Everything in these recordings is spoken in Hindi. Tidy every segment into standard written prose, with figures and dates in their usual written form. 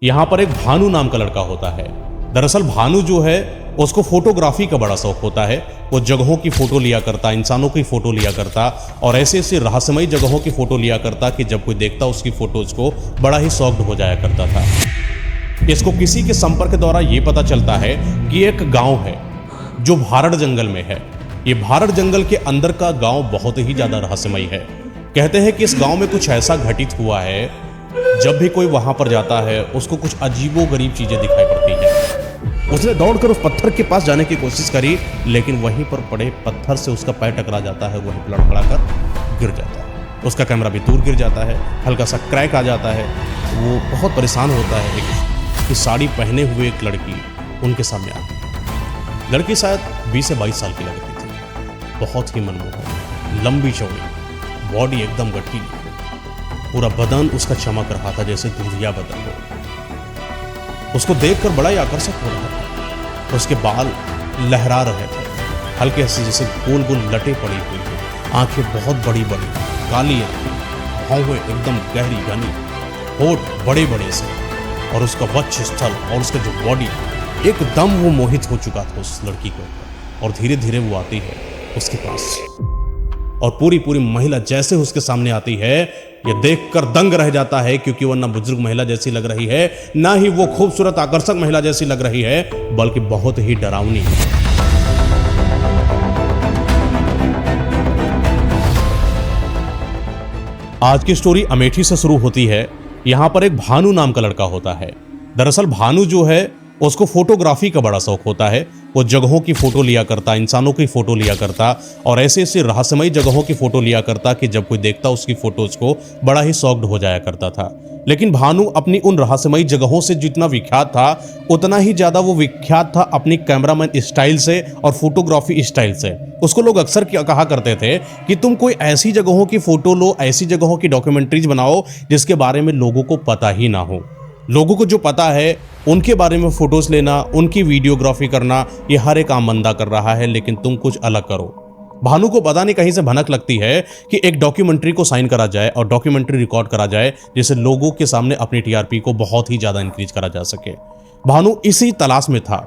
यहाँ पर एक भानु नाम का लड़का होता है। दरअसल भानु जो है उसको फोटोग्राफी का बड़ा शौक होता है। वो जगहों की फोटो लिया करता, इंसानों की फोटो लिया करता और ऐसे ऐसे रहस्यमयी जगहों की फोटो लिया करता कि जब कोई देखता उसकी फोटोज को बड़ा ही शॉक्ड हो जाया करता था। इसको किसी के संपर्क द्वारा ये पता चलता है कि एक गांव है जो भारत जंगल में है। ये भारत जंगल के अंदर का गांव बहुत ही ज्यादा रहस्यमयी है। कहते हैं कि इस गांव में कुछ ऐसा घटित हुआ है, जब भी कोई वहां पर जाता है उसको कुछ अजीबोगरीब चीजें दिखाई पड़ती हैं। उसने दौड़कर उस पत्थर के पास जाने की कोशिश करी, लेकिन वहीं पर पड़े पत्थर से उसका पैर टकरा जाता है, वहीं पर लड़खड़ाकर गिर जाता है। उसका कैमरा भी दूर गिर जाता है, हल्का सा क्रैक आ जाता है। वो बहुत परेशान होता है कि साड़ी पहने हुए एक लड़की उनके सामने आती है। लड़की शायद 20 से 22 साल की लग रही थी, बहुत ही मनमोहक, लंबी चौड़ी, बॉडी एकदम गठीली, पूरा बदन उसका चमक रहा था जैसे दूधिया बदन हो। उसको देखकर बड़ा ही आकर्षक हो रहा था। उसके बाल लहरा रहे थे, हल्के से जैसे गोल गोल लटे पड़ी हुई थी, आंखें बहुत बड़ी बड़ी काली आंखें, भौहें एकदम गहरी घनी, होठ बड़े बड़े से, और उसका वक्ष स्थल और उसका जो बॉडी, एकदम वो मोहित हो चुका था उस लड़की को। और धीरे धीरे वो आती है उसके पास और पूरी महिला जैसे उसके सामने आती है, ये देखकर दंग रह जाता है, क्योंकि वो ना बुजुर्ग महिला जैसी लग रही है, ना ही वो खूबसूरत आकर्षक महिला जैसी लग रही है, बल्कि बहुत ही डरावनी है। आज की स्टोरी अमेठी से शुरू होती है। यहां पर एक भानु नाम का लड़का होता है। दरअसल भानु जो है उसको फोटोग्राफी का बड़ा शौक होता है। वो जगहों की फोटो लिया करता, इंसानों की फोटो लिया करता और ऐसे ऐसे रहस्यमयी जगहों की फोटो लिया करता कि जब कोई देखता उसकी फोटोज को बड़ा ही शॉक्ड हो जाया करता था। लेकिन भानु अपनी उन रहस्यमयी जगहों से जितना विख्यात था, उतना ही ज्यादा वो विख्यात था अपनी कैमरामैन स्टाइल से और फोटोग्राफी स्टाइल से। उसको लोग अक्सर कहा करते थे कि तुम कोई ऐसी जगहों की फोटो लो, ऐसी जगहों की डॉक्यूमेंट्रीज बनाओ जिसके बारे में लोगों को पता ही ना हो। लोगों को जो पता है उनके बारे में फोटोज लेना, उनकी वीडियोग्राफी करना, ये हर एक आम बंदा कर रहा है, लेकिन तुम कुछ अलग करो। भानु को पता नहीं कहीं से भनक लगती है कि एक डॉक्यूमेंट्री को साइन करा जाए और डॉक्यूमेंट्री रिकॉर्ड करा जाए, जिससे लोगों के सामने अपनी टीआरपी को बहुत ही ज्यादा इंक्रीज करा जा सके। भानु इसी तलाश में था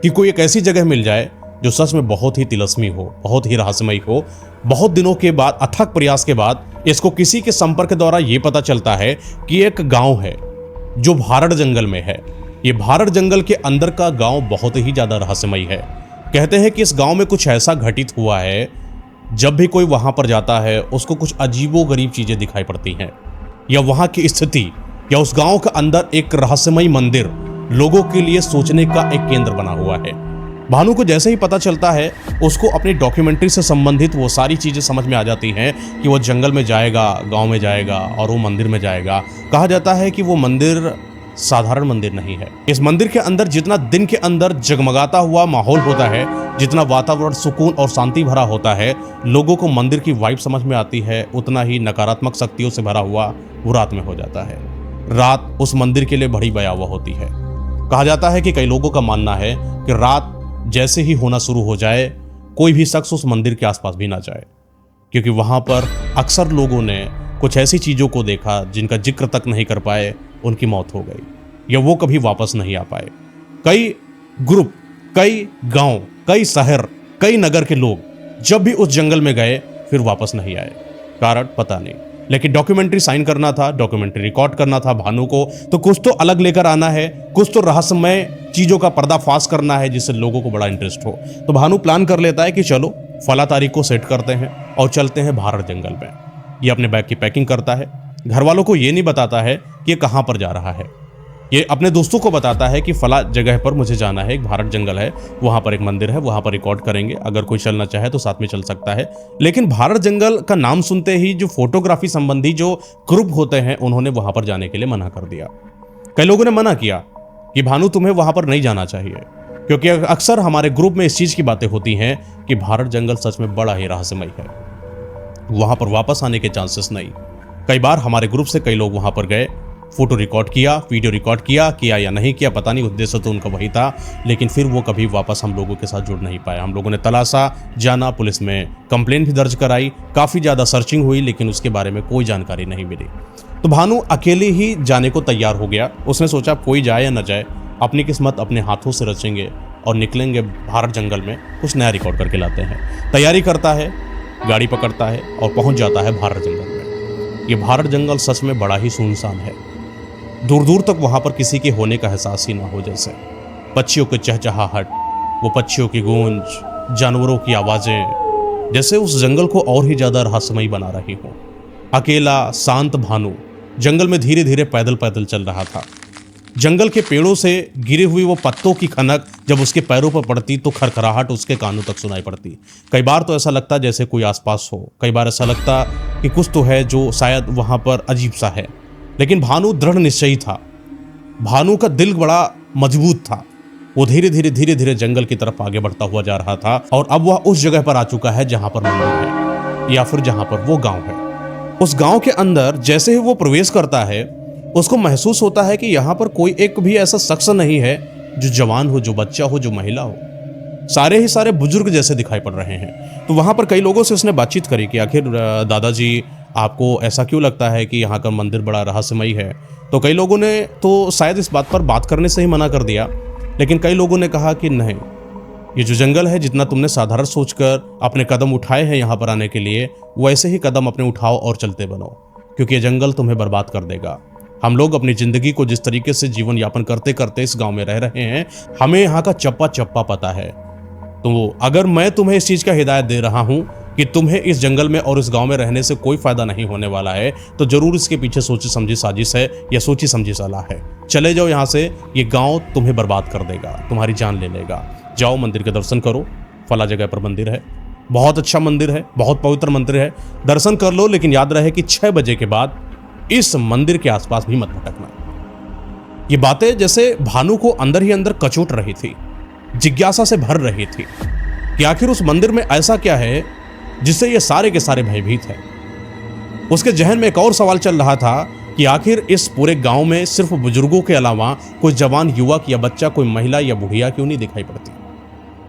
कि कोई एक ऐसी जगह मिल जाए जो सच में बहुत ही तिलस्मी हो, बहुत ही रहस्यमयी हो। बहुत दिनों के बाद, अथक प्रयास के बाद, इसको किसी के संपर्क द्वारा यह पता चलता है कि एक गांव है जो भारत जंगल में है। ये भारत जंगल के अंदर का गांव बहुत ही ज्यादा रहस्यमयी है। कहते हैं कि इस गांव में कुछ ऐसा घटित हुआ है, जब भी कोई वहां पर जाता है उसको कुछ अजीबोगरीब चीजें दिखाई पड़ती हैं, या वहां की स्थिति या उस गांव के अंदर एक रहस्यमयी मंदिर लोगों के लिए सोचने का एक केंद्र बना हुआ है। भानु को जैसे ही पता चलता है, उसको अपनी डॉक्यूमेंट्री से संबंधित वो सारी चीजें समझ में आ जाती हैं कि वो जंगल में जाएगा, गांव में जाएगा और वो मंदिर में जाएगा। कहा जाता है कि वो मंदिर साधारण मंदिर नहीं है। इस मंदिर के अंदर जितना दिन के अंदर जगमगाता हुआ माहौल होता है, जितना वातावरण सुकून और शांति भरा होता है, लोगों को मंदिर की वाइब समझ में आती है, उतना ही नकारात्मक शक्तियों से भरा हुआ वो रात में हो जाता है। रात उस मंदिर के लिए बड़ी भयावह होती है। कहा जाता है कि कई लोगों का मानना है कि रात जैसे ही होना शुरू हो जाए, कोई भी शख्स उस मंदिर के आसपास भी ना जाए, क्योंकि वहां पर अक्सर लोगों ने कुछ ऐसी चीजों को देखा जिनका जिक्र तक नहीं कर पाए, उनकी मौत हो गई या वो कभी वापस नहीं आ पाए। कई ग्रुप, कई गांव, कई शहर, कई नगर के लोग जब भी उस जंगल में गए फिर वापस नहीं आए। कारण पता नहीं, लेकिन डॉक्यूमेंट्री साइन करना था, डॉक्यूमेंट्री रिकॉर्ड करना था भानु को, तो कुछ तो अलग लेकर आना है, कुछ तो रहस्यमय चीजों का पर्दाफाश करना है जिससे लोगों को बड़ा इंटरेस्ट हो। तो भानु प्लान कर लेता है कि चलो फला तारीख को सेट करते हैं और चलते हैं भारत जंगल में। ये अपने बैग की पैकिंग करता है। घर वालों को ये नहीं बताता है कि ये कहाँ पर जा रहा है। ये अपने दोस्तों को बताता है कि फला जगह पर मुझे जाना है, एक भारत जंगल है, वहां पर एक मंदिर है, वहां पर रिकॉर्ड करेंगे, अगर कोई चलना चाहे तो साथ में चल सकता है। लेकिन भारत जंगल का नाम सुनते ही जो फोटोग्राफी संबंधी जो ग्रुप होते हैं, उन्होंने वहां पर जाने के लिए मना कर दिया। कई लोगों ने मना किया कि भानु तुम्हें वहां पर नहीं जाना चाहिए, क्योंकि अक्सर हमारे ग्रुप में इस चीज की बातें होती हैं कि भारत जंगल सच में बड़ा ही रहस्यमयी है, वहां पर वापस आने के चांसेस नहीं। कई बार हमारे ग्रुप से कई लोग वहां पर गए, फोटो रिकॉर्ड किया, वीडियो रिकॉर्ड किया या नहीं किया पता नहीं, उद्देश्य तो उनका वही था। लेकिन फिर वो कभी वापस हम लोगों के साथ जुड़ नहीं पाया। हम लोगों ने तलाशा, जाना, पुलिस में कंप्लेंट भी दर्ज कराई, काफ़ी ज़्यादा सर्चिंग हुई, लेकिन उसके बारे में कोई जानकारी नहीं मिली। तो भानु अकेले ही जाने को तैयार हो गया। उसने सोचा कोई जाए या न जाए, अपनी किस्मत अपने हाथों से रचेंगे और निकलेंगे बाहर जंगल में, कुछ नया रिकॉर्ड करके लाते हैं। तैयारी करता है, गाड़ी पकड़ता है और पहुंच जाता है भारत जंगल में। ये भारत जंगल सच में बड़ा ही सुनसान है। दूर दूर तक वहां पर किसी के होने का एहसास ही ना हो। जैसे पक्षियों की चहचहाहट, वो पक्षियों की गूंज, जानवरों की आवाज़ें, जैसे उस जंगल को और ही ज़्यादा रहस्यमयी बना रही हो। अकेला शांत भानु जंगल में धीरे धीरे पैदल पैदल चल रहा था। जंगल के पेड़ों से गिरे हुए वो पत्तों की खनक जब उसके पैरों पर पड़ती तो खरखराहट उसके कानों तक सुनाई पड़ती। कई बार तो ऐसा लगता जैसे कोई आसपास हो, कई बार ऐसा लगता कि कुछ तो है जो शायद वहाँ पर अजीब सा है। लेकिन भानु दृढ़ निश्चयी था। भानु का दिल बड़ा मजबूत था। वो धीरे धीरे जंगल की तरफ आगे बढ़ता हुआ जा रहा था और अब वह उस जगह पर आ चुका है जहाँ पर मंदिर है, या फिर जहाँ पर वो गाँव है। उस गाँव के अंदर जैसे ही वो प्रवेश करता है उसको महसूस होता है कि यहाँ पर कोई एक भी ऐसा शख्स नहीं है जो जवान हो, जो बच्चा हो, जो महिला हो। सारे ही सारे बुजुर्ग जैसे दिखाई पड़ रहे हैं। तो वहाँ पर कई लोगों से उसने बातचीत करी कि आखिर दादाजी आपको ऐसा क्यों लगता है कि यहाँ का मंदिर बड़ा रहस्यमयी है। तो कई लोगों ने तो शायद इस बात पर बात करने से ही मना कर दिया, लेकिन कई लोगों ने कहा कि नहीं, ये जो जंगल है, जितना तुमने साधारण सोचकर अपने कदम उठाए हैं यहाँ पर आने के लिए, वैसे ही कदम अपने उठाओ और चलते बनो, क्योंकि ये जंगल तुम्हें बर्बाद कर देगा। हम लोग अपनी ज़िंदगी को जिस तरीके से जीवन यापन करते करते इस गांव में रह रहे हैं, हमें यहाँ का चप्पा चप्पा पता है। तो अगर मैं तुम्हें इस चीज़ का हिदायत दे रहा हूँ कि तुम्हें इस जंगल में और इस गांव में रहने से कोई फ़ायदा नहीं होने वाला है, तो ज़रूर इसके पीछे सोची समझी साजिश है या सोची समझी सलाह है। चले जाओ यहाँ से, ये गाँव तुम्हें बर्बाद कर देगा, तुम्हारी जान ले लेगा। जाओ मंदिर के दर्शन करो, फला जगह पर मंदिर है, बहुत अच्छा मंदिर है, बहुत पवित्र मंदिर है, दर्शन कर लो। लेकिन याद रहे कि 6 बजे के बाद इस मंदिर के आसपास भी मत भटकना। ये बातें जैसे भानु को अंदर ही अंदर कचोट रही थी, जिज्ञासा से भर रही थी कि आखिर उस मंदिर में ऐसा क्या है जिससे ये सारे के सारे भयभीत हैं। उसके जहन में एक और सवाल चल रहा था कि आखिर इस पूरे गांव में सिर्फ बुजुर्गों के अलावा कोई जवान युवक या बच्चा, कोई महिला या बुढ़िया क्यों नहीं दिखाई पड़ती।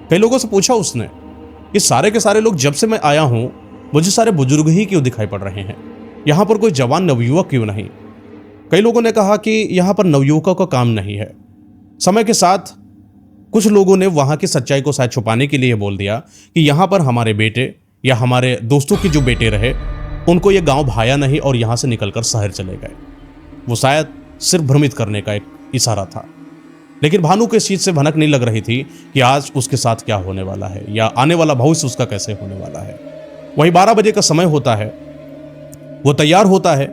कई लोगों से पूछा उसने, ये सारे के सारे लोग जब से मैं आया हूं मुझे सारे बुजुर्ग ही क्यों दिखाई पड़ रहे हैं, यहाँ पर कोई जवान नवयुवक क्यों नहीं। कई लोगों ने कहा कि यहाँ पर नवयुवकों का काम नहीं है। समय के साथ कुछ लोगों ने वहाँ की सच्चाई को शायद छुपाने के लिए बोल दिया कि यहाँ पर हमारे बेटे या हमारे दोस्तों के जो बेटे रहे, उनको ये गांव भाया नहीं और यहाँ से निकलकर शहर चले गए। वो शायद सिर्फ भ्रमित करने का एक इशारा था। लेकिन भानु को इस चीज़ से भनक नहीं लग रही थी कि आज उसके साथ क्या होने वाला है या आने वाला भविष्य उसका कैसे होने वाला है। वही 12 बजे का समय होता है, वो तैयार होता है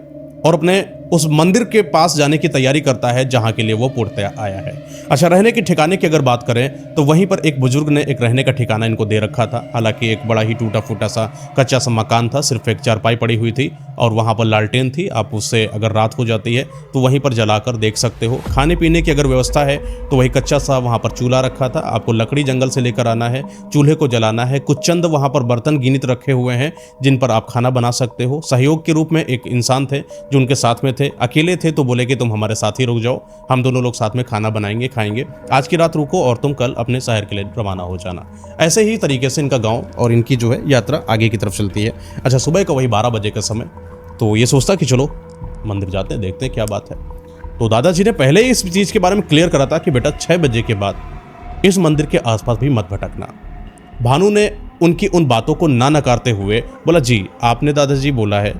और अपने उस मंदिर के पास जाने की तैयारी करता है जहाँ के लिए वो पूर्णतः आया है। अच्छा, रहने के ठिकाने की अगर बात करें तो वहीं पर एक बुजुर्ग ने एक रहने का ठिकाना इनको दे रखा था। हालांकि एक बड़ा ही टूटा फूटा सा कच्चा सा मकान था, सिर्फ एक चारपाई पड़ी हुई थी और वहाँ पर लालटेन थी। आप उससे अगर रात हो जाती है तो वहीं पर जलाकर देख सकते हो। खाने पीने की अगर व्यवस्था है तो वही कच्चा सा वहाँ पर चूल्हा रखा था। आपको लकड़ी जंगल से लेकर आना है, चूल्हे को जलाना है। कुछ चंद वहाँ पर बर्तन गिनित रखे हुए हैं जिन पर आप खाना बना सकते हो। सहयोग के रूप में एक इंसान थे जो उनके साथ में थे। अकेले थे तो बोले कि तुम हमारे साथ ही रुक जाओ, हम दोनों लोग साथ में खाना बनाएंगे, खाएंगे। आज की रात रुको और तुम कल अपने शहर के लिए रवाना हो जाना। ऐसे ही तरीके से इनका गांव और इनकी जो है यात्रा आगे की तरफ चलती है। अच्छा, सुबह का वही 12 बजे का समय, तो ये सोचता कि चलो मंदिर जाते हैं, देखते हैं क्या बात है। तो दादाजी ने पहले ही इस चीज़ के बारे में क्लियर करा था कि बेटा 6 बजे के बाद इस मंदिर के आसपास भी मत भटकना। भानु ने उनकी उन बातों को ना नकारते हुए बोला, जी आपने दादाजी बोला है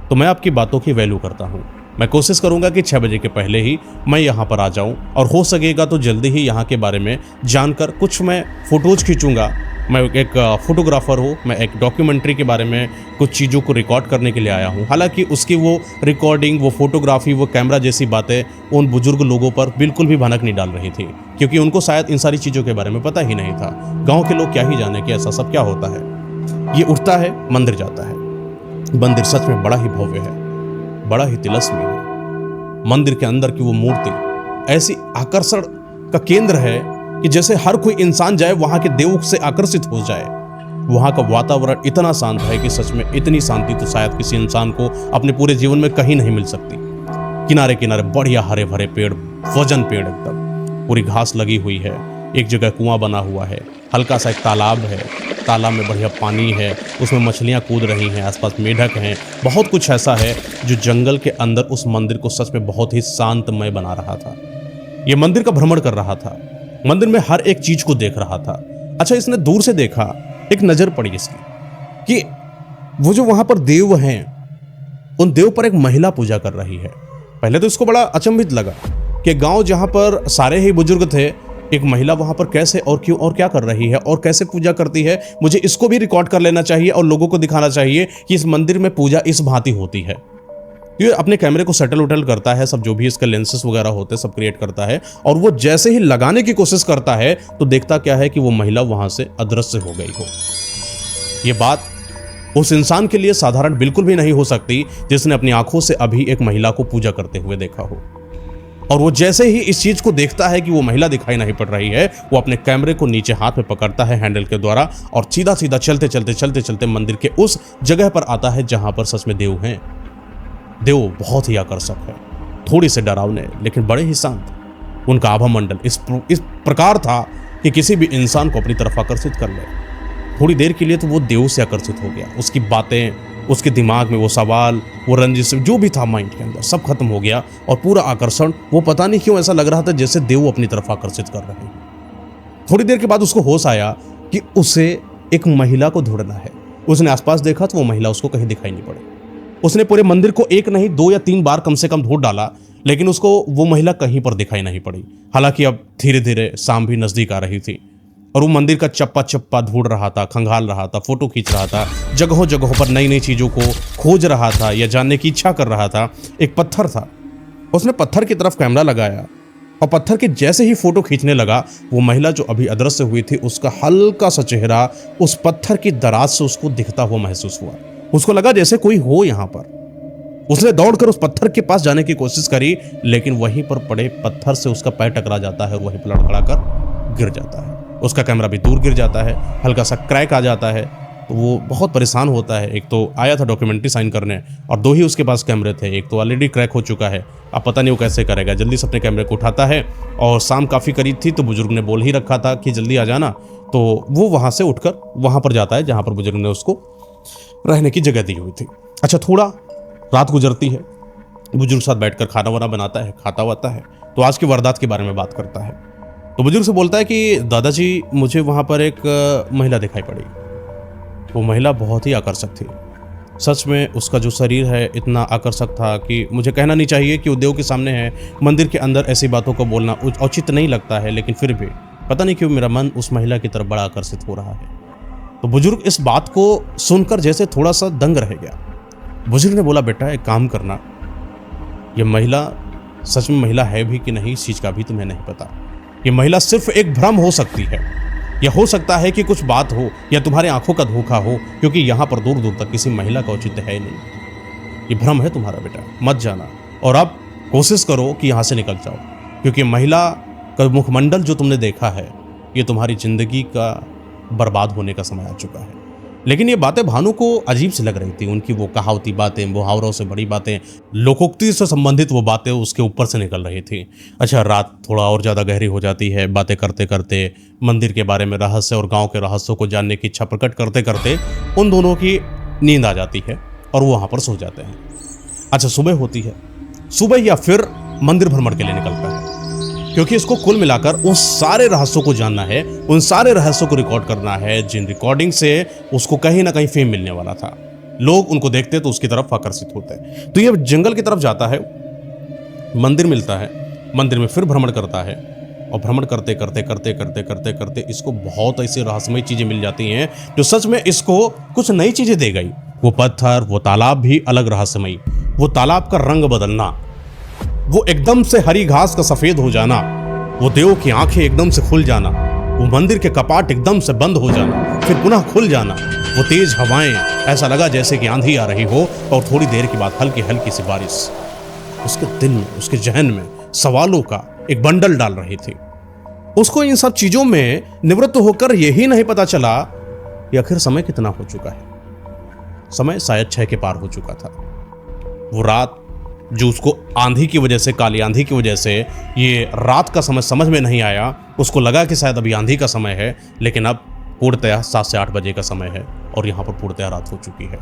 तो मैं आपकी बातों की वैल्यू करता हूँ। मैं कोशिश करूंगा कि 6 बजे के पहले ही मैं यहाँ पर आ जाऊँ और हो सकेगा तो जल्दी ही यहाँ के बारे में जानकर कुछ मैं फ़ोटोज़ खींचूंगा। मैं एक फोटोग्राफ़र हूँ, मैं एक डॉक्यूमेंट्री के बारे में कुछ चीज़ों को रिकॉर्ड करने के लिए आया हूँ। हालांकि उसकी वो रिकॉर्डिंग, वो फोटोग्राफी, वो कैमरा जैसी बातें उन बुजुर्ग लोगों पर बिल्कुल भी भनक नहीं डाल रही थी, क्योंकि उनको शायद इन सारी चीज़ों के बारे में पता ही नहीं था। गाँव के लोग क्या ही जाने कि ऐसा सब क्या होता है। ये उठता है, मंदिर जाता है। मंदिर सच में बड़ा ही भव्य है, बड़ा ही तिलस्मी है। मंदिर के अंदर की वो मूर्ति ऐसी आकर्षण का केंद्र है कि जैसे हर कोई इंसान जाए वहाँ के देव से आकर्षित हो जाए। वहाँ का वातावरण इतना शांत है कि सच में इतनी शांति तो शायद किसी इंसान को अपने पूरे जीवन में कहीं नहीं मिल सकती। किनारे किनारे बढ़िया हरे भरे पेड़, वजन पेड़ एकदम, पूरी घास लगी हुई है। एक जगह कुआं बना हुआ है, हल्का सा एक तालाब है, तालाब में बढ़िया पानी है, उसमें मछलियाँ कूद रही हैं, आसपास मेढक हैं। बहुत कुछ ऐसा है जो जंगल के अंदर उस मंदिर को सच में बहुत ही शांतमय बना रहा था। ये मंदिर का भ्रमण कर रहा था, मंदिर में हर एक चीज को देख रहा था। अच्छा, इसने दूर से देखा, एक नजर पड़ी इसकी कि वो जो वहां पर देव हैं, उन देव पर एक महिला पूजा कर रही है। पहले तो इसको बड़ा अचंभित लगा कि गांव जहां पर सारे ही बुजुर्ग थे, एक महिला वहां पर कैसे और क्यों और क्या कर रही है और कैसे पूजा करती है। मुझे इसको भी रिकॉर्ड कर लेना चाहिए और लोगों को दिखाना चाहिए कि इस मंदिर में पूजा इस भांति होती है। ये अपने कैमरे को सेटल उटल करता है, सब जो भी इसके लेंसेस वगैरह होते हैं सब क्रिएट करता है, और वो जैसे ही लगाने की कोशिश करता है तो देखता क्या है कि वो महिला वहां से अदृश्य हो गई हो। ये बात उस इंसान के लिए साधारण बिल्कुल भी नहीं हो सकती जिसने अपनी आंखों से अभी एक महिला को पूजा करते हुए देखा हो। और वो जैसे ही इस चीज को देखता है कि वो महिला दिखाई नहीं पड़ रही है, वो अपने कैमरे को नीचे हाथ में पकड़ता है हैंडल के द्वारा और सीधा सीधा चलते चलते चलते चलते मंदिर के उस जगह पर आता है जहां पर सच में देव हैं। देव बहुत ही आकर्षक है, थोड़ी से डरावने लेकिन बड़े ही शांत। उनका आभा मंडल इस प्रकार था कि किसी भी इंसान को अपनी तरफ आकर्षित कर ले। थोड़ी देर के लिए तो वो देव से आकर्षित हो गया, उसकी बातें, उसके दिमाग में वो सवाल, वो रंजिश जो भी था माइंड के अंदर सब खत्म हो गया और पूरा आकर्षण, वो पता नहीं क्यों ऐसा लग रहा था जैसे देव अपनी तरफ आकर्षित कर रहे हैं। थोड़ी देर के बाद उसको होश आया कि उसे एक महिला को ढूंढना है। उसने आसपास देखा तो वो महिला उसको कहीं दिखाई नहीं पड़ी। उसने पूरे मंदिर को एक नहीं 2 या 3 बार कम से कम ढूंढ डाला, लेकिन उसको वो महिला कहीं पर दिखाई नहीं पड़ी। हालांकि अब धीरे धीरे शाम भी नजदीक आ रही थी और वो मंदिर का चप्पा चप्पा ढूंढ रहा था, खंगाल रहा था, फोटो खींच रहा था, जगहों जगहों पर नई नई चीजों को खोज रहा था या जानने की इच्छा कर रहा था। एक पत्थर था, उसने पत्थर की तरफ कैमरा लगाया और पत्थर के जैसे ही फोटो खींचने लगा, वो महिला जो अभी अदृश्य हुई थी उसका हल्का सा चेहरा उस पत्थर की दराज से उसको दिखता हुआ महसूस हुआ। उसको लगा जैसे कोई हो यहाँ पर। उसने दौड़कर उस पत्थर के पास जाने की कोशिश करी, लेकिन वहीं पर पड़े पत्थर से उसका पैर टकरा जाता है और वहीं पर लड़खड़ा कर गिर जाता है। उसका कैमरा भी दूर गिर जाता है, हल्का सा क्रैक आ जाता है। तो वो बहुत परेशान होता है। एक तो आया था डॉक्यूमेंट्री साइन करने और 2 ही उसके पास कैमरे थे, एक तो ऑलरेडी क्रैक हो चुका है, अब पता नहीं वो कैसे करेगा। जल्दी से अपने कैमरे को उठाता है और शाम काफ़ी करीब थी तो बुजुर्ग ने बोल ही रखा था कि जल्दी आ जाना, तो वो वहाँ से उठकर वहाँ पर जाता है जहाँ पर बुजुर्ग ने उसको रहने की जगह दी हुई थी। अच्छा, थोड़ा रात गुजरती है, बुजुर्ग साथ बैठकर खाना वाना बनाता है, खाता वाता है, तो आज की वारदात के बारे में बात करता है। तो बुजुर्ग से बोलता है कि दादाजी, मुझे वहाँ पर एक महिला दिखाई पड़ी। वो महिला बहुत ही आकर्षक थी, सच में उसका जो शरीर है इतना आकर्षक था कि मुझे कहना नहीं चाहिए कि वो देव के सामने है। मंदिर के अंदर ऐसी बातों को बोलना उचित नहीं लगता है, लेकिन फिर भी पता नहीं क्यों मेरा मन उस महिला की तरफ बड़ा आकर्षित हो रहा है। तो बुजुर्ग इस बात को सुनकर जैसे थोड़ा सा दंग रह गया। बुजुर्ग ने बोला, बेटा एक काम करना, ये महिला सच में महिला है भी कि नहीं इस चीज़ का भी तुम्हें नहीं पता। ये महिला सिर्फ एक भ्रम हो सकती है, या हो सकता है कि कुछ बात हो या तुम्हारे आंखों का धोखा हो, क्योंकि यहाँ पर दूर दूर तक किसी महिला का औचित्य है नहीं। ये भ्रम है तुम्हारा बेटा, मत जाना और अब कोशिश करो कि यहाँ से निकल जाओ, क्योंकि महिला का मुखमंडल जो तुमने देखा है ये तुम्हारी जिंदगी का बर्बाद होने का समय आ चुका है। लेकिन ये बातें भानु को अजीब सी लग रही थी। उनकी वो कहावती बातें, मुहावरों से बड़ी बातें, लोकोक्ति से संबंधित वो बातें उसके ऊपर से निकल रही थी। अच्छा, रात थोड़ा और ज़्यादा गहरी हो जाती है। बातें करते करते मंदिर के बारे में रहस्य और गांव के रहस्यों को जानने की इच्छा प्रकट करते करते उन दोनों की नींद आ जाती है और वो वहाँ पर सो जाते हैं। अच्छा, सुबह होती है। सुबह या फिर मंदिर भ्रमण के लिए निकलता है, क्योंकि इसको कुल मिलाकर उन सारे रहस्यों को जानना है, उन सारे रहस्यों को रिकॉर्ड करना है जिन रिकॉर्डिंग से उसको कहीं ना कहीं फेम मिलने वाला था। लोग उनको देखते तो उसकी तरफ आकर्षित होते। तो ये जंगल की तरफ जाता है, मंदिर मिलता है, मंदिर में फिर भ्रमण करता है और भ्रमण करते करते करते करते करते करते इसको बहुत ऐसी रहस्यमय चीजें मिल जाती हैं जो सच में इसको कुछ नई चीजें दे गई। वो पत्थर, वो तालाब भी अलग रहस्यमयी, वो तालाब का रंग बदलना, वो एकदम से हरी घास का सफेद हो जाना, वो देव की आंखें एकदम से खुल जाना, वो मंदिर के कपाट एकदम से बंद हो जाना फिर पुनः खुल जाना, वो तेज हवाएं, ऐसा लगा जैसे कि आंधी आ रही हो, और थोड़ी देर के बाद हल्की हल्की सी बारिश उसके दिल में, उसके जहन में सवालों का एक बंडल डाल रही थी। उसको इन सब चीजों में निवृत्त होकर यही नहीं पता चला कि आखिर समय कितना हो चुका है। समय शायद 6 के पार हो चुका था। वो रात जो उसको आंधी की वजह से, काली आंधी की वजह से ये रात का समय समझ में नहीं आया। उसको लगा कि शायद अभी आंधी का समय है, लेकिन अब पूर्णतया 7 से 8 बजे का समय है और यहाँ पर पूर्णतया रात हो चुकी है।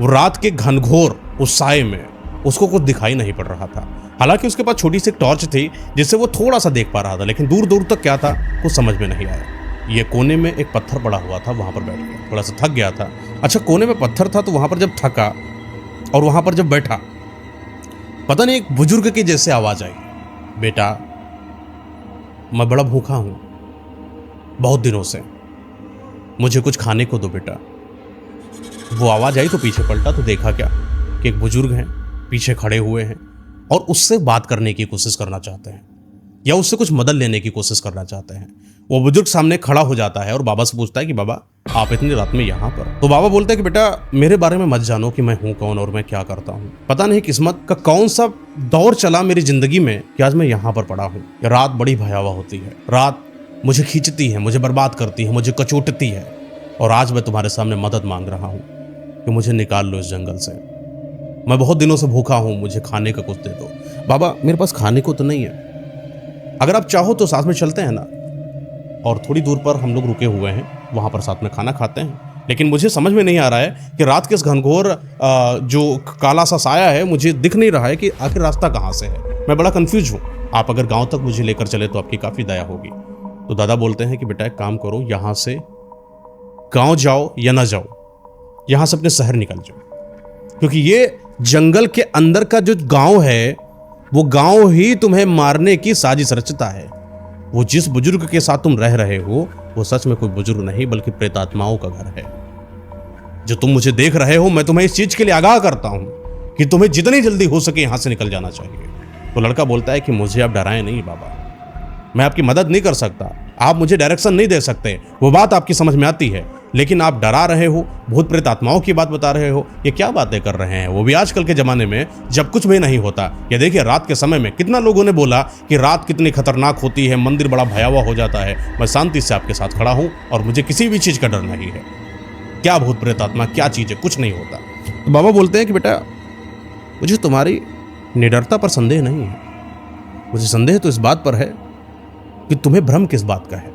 वो रात के घनघोर उस साए में उसको कुछ दिखाई नहीं पड़ रहा था। हालांकि उसके पास छोटी सी टॉर्च थी जिससे वो थोड़ा सा देख पा रहा था, लेकिन दूर दूर तक क्या था कुछ समझ में नहीं आया। ये कोने में एक पत्थर पड़ा हुआ था, वहां पर बैठ गया, थोड़ा सा थक गया था। अच्छा, कोने में पत्थर था तो वहां पर जब थका और वहां पर जब बैठा, पता नहीं एक बुजुर्ग की जैसे आवाज आई, बेटा मैं बड़ा भूखा हूं बहुत दिनों से, मुझे कुछ खाने को दो बेटा। वो आवाज आई तो पीछे पलटा तो देखा क्या कि एक बुजुर्ग हैं, पीछे खड़े हुए हैं और उससे बात करने की कोशिश करना चाहते हैं या उससे कुछ मदद लेने की कोशिश करना चाहते हैं। वो बुजुर्ग सामने खड़ा हो जाता है और बाबा से पूछता है कि बाबा आप इतनी रात में यहाँ पर? तो बाबा बोलते हैं कि बेटा मेरे बारे में मत जानो कि मैं हूँ कौन और मैं क्या करता हूँ। पता नहीं किस्मत का कौन सा दौर चला मेरी जिंदगी में कि आज मैं यहाँ पर पड़ा हूँ। रात बड़ी भयावह होती है, रात मुझे खींचती है, मुझे बर्बाद करती है, मुझे कचोटती है और आज मैं तुम्हारे सामने मदद मांग रहा हूँ कि मुझे निकाल लो इस जंगल से। मैं बहुत दिनों से भूखा हूँ, मुझे खाने का कुछ दे दो। बाबा मेरे पास खाने को तो नहीं है, अगर आप चाहो तो साथ में चलते हैं ना। और थोड़ी दूर पर हम लोग रुके हुए हैं, वहाँ पर साथ में खाना खाते हैं। लेकिन मुझे समझ में नहीं आ रहा है कि रात के इस घनघोर जो काला सा साया है, मुझे दिख नहीं रहा है कि आखिर रास्ता कहाँ से है। मैं बड़ा कंफ्यूज हूँ। आप अगर गाँव तक मुझे लेकर चले तो आपकी काफ़ी दया होगी। तो दादा बोलते हैं कि बेटा एक काम करो, यहाँ से गाँव जाओ या ना जाओ, यहाँ से अपने शहर निकल जाओ, क्योंकि ये जंगल के अंदर का जो गांव है वो गांव ही तुम्हें मारने की साजिश रचता है। वो जिस बुजुर्ग के साथ तुम रह रहे हो वो सच में कोई बुजुर्ग नहीं बल्कि प्रेतात्माओं का घर है। जो तुम मुझे देख रहे हो, मैं तुम्हें इस चीज के लिए आगाह करता हूं कि तुम्हें जितनी जल्दी हो सके यहां से निकल जाना चाहिए। तो लड़का बोलता है कि मुझे आप डराएं नहीं बाबा, मैं आपकी मदद नहीं कर सकता, आप मुझे डायरेक्शन नहीं दे सकते, वो बात आपकी समझ में आती है, लेकिन आप डरा रहे हो, भूत प्रेत आत्माओं की बात बता रहे हो, ये क्या बातें कर रहे हैं, वो भी आजकल के ज़माने में जब कुछ भी नहीं होता। ये देखिए रात के समय में कितना लोगों ने बोला कि रात कितनी खतरनाक होती है, मंदिर बड़ा भयावह हो जाता है। मैं शांति से आपके साथ खड़ा हूँ और मुझे किसी भी चीज़ का डर नहीं है। क्या भूत प्रेत आत्मा, क्या चीज़ है, कुछ नहीं होता। तो बाबा बोलते हैं कि बेटा मुझे तुम्हारी निडरता पर संदेह नहीं है, मुझे संदेह तो इस बात पर है कि तुम्हें भ्रम किस बात का है।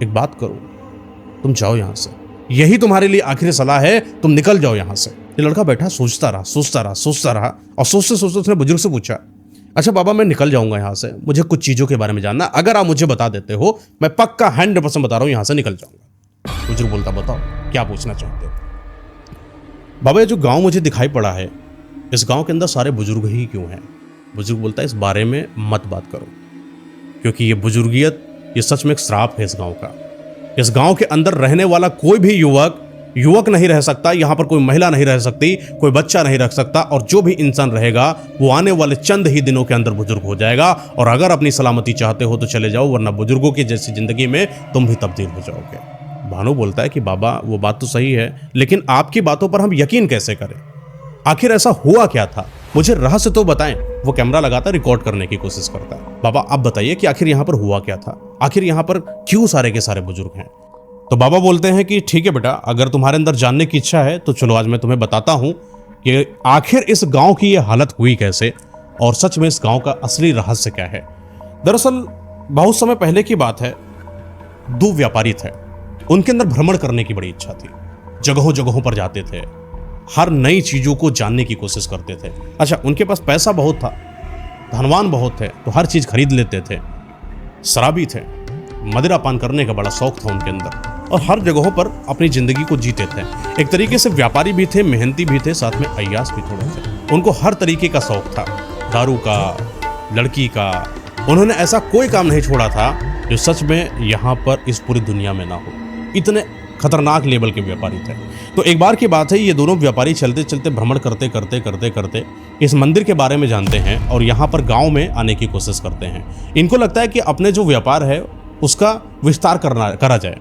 एक बात करो, तुम जाओ यहां से, यही तुम्हारे लिए आखिरी सलाह है, तुम निकल जाओ यहां से। ये लड़का बैठा सोचता रहा और सोचते सोचते उसने बुजुर्ग से पूछा, अच्छा बाबा मैं निकल जाऊंगा यहां से, मुझे कुछ चीजों के बारे में जानना, अगर आप मुझे बता देते हो मैं पक्का 100% बता रहा हूं यहां से निकल जाऊंगा। बुजुर्ग बोलता बताओ क्या पूछना चाहते हो। बाबा ये जो गांव मुझे दिखाई पड़ा है, इस गांव के अंदर सारे बुजुर्ग ही क्यों हैं? बुजुर्ग बोलता है इस बारे में मत बात करो, क्योंकि ये बुजुर्गियत ये सच में एक श्राप है इस गांव का। इस गांव के अंदर रहने वाला कोई भी युवक नहीं रह सकता, यहाँ पर कोई महिला नहीं रह सकती, कोई बच्चा नहीं रख सकता, और जो भी इंसान रहेगा वो आने वाले चंद ही दिनों के अंदर बुजुर्ग हो जाएगा। और अगर अपनी सलामती चाहते हो तो चले जाओ, वरना बुजुर्गों की जैसी जिंदगी में तुम भी तब्दील हो जाओगे। भानु बोलता है कि बाबा वो बात तो सही है, लेकिन आपकी बातों पर हम यकीन कैसे करें? आखिर ऐसा हुआ क्या था, मुझे रहस्य तो बताएं। वो कैमरा लगाता रिकॉर्ड करने की कोशिश करता है। बाबा आप बताइए कि आखिर यहाँ पर हुआ क्या था, आखिर यहाँ पर क्यों सारे के सारे बुजुर्ग हैं? तो बाबा बोलते हैं कि ठीक है बेटा, अगर तुम्हारे अंदर जानने की इच्छा है तो चलो आज मैं तुम्हें बताता हूँ कि आखिर इस गांव की ये हालत हुई कैसे और सच में इस गांव का असली रहस्य क्या है। दरअसल बहुत समय पहले की बात है, 2 व्यापारी थे, उनके अंदर भ्रमण करने की बड़ी इच्छा थी, जगहों जगहों पर जाते थे, हर नई चीजों को जानने की कोशिश करते थे। अच्छा उनके पास पैसा बहुत था, धनवान बहुत थे, तो हर चीज खरीद लेते थे, शराबी थे, मदिरा पान करने का बड़ा शौक था उनके अंदर, और हर जगहों पर अपनी जिंदगी को जीते थे। एक तरीके से व्यापारी भी थे, मेहनती भी थे, साथ में अय्यास भी थोड़े थे। उनको हर तरीके का शौक था, दारू का, लड़की का। उन्होंने ऐसा कोई काम नहीं छोड़ा था जो सच में यहाँ पर इस पूरी दुनिया में ना हो। इतने खतरनाक लेवल के व्यापारी थे। तो एक बार की बात है, ये दोनों व्यापारी चलते चलते भ्रमण करते इस मंदिर के बारे में जानते हैं और यहाँ पर गांव में आने की कोशिश करते हैं। इनको लगता है कि अपने जो व्यापार है उसका विस्तार करा जाए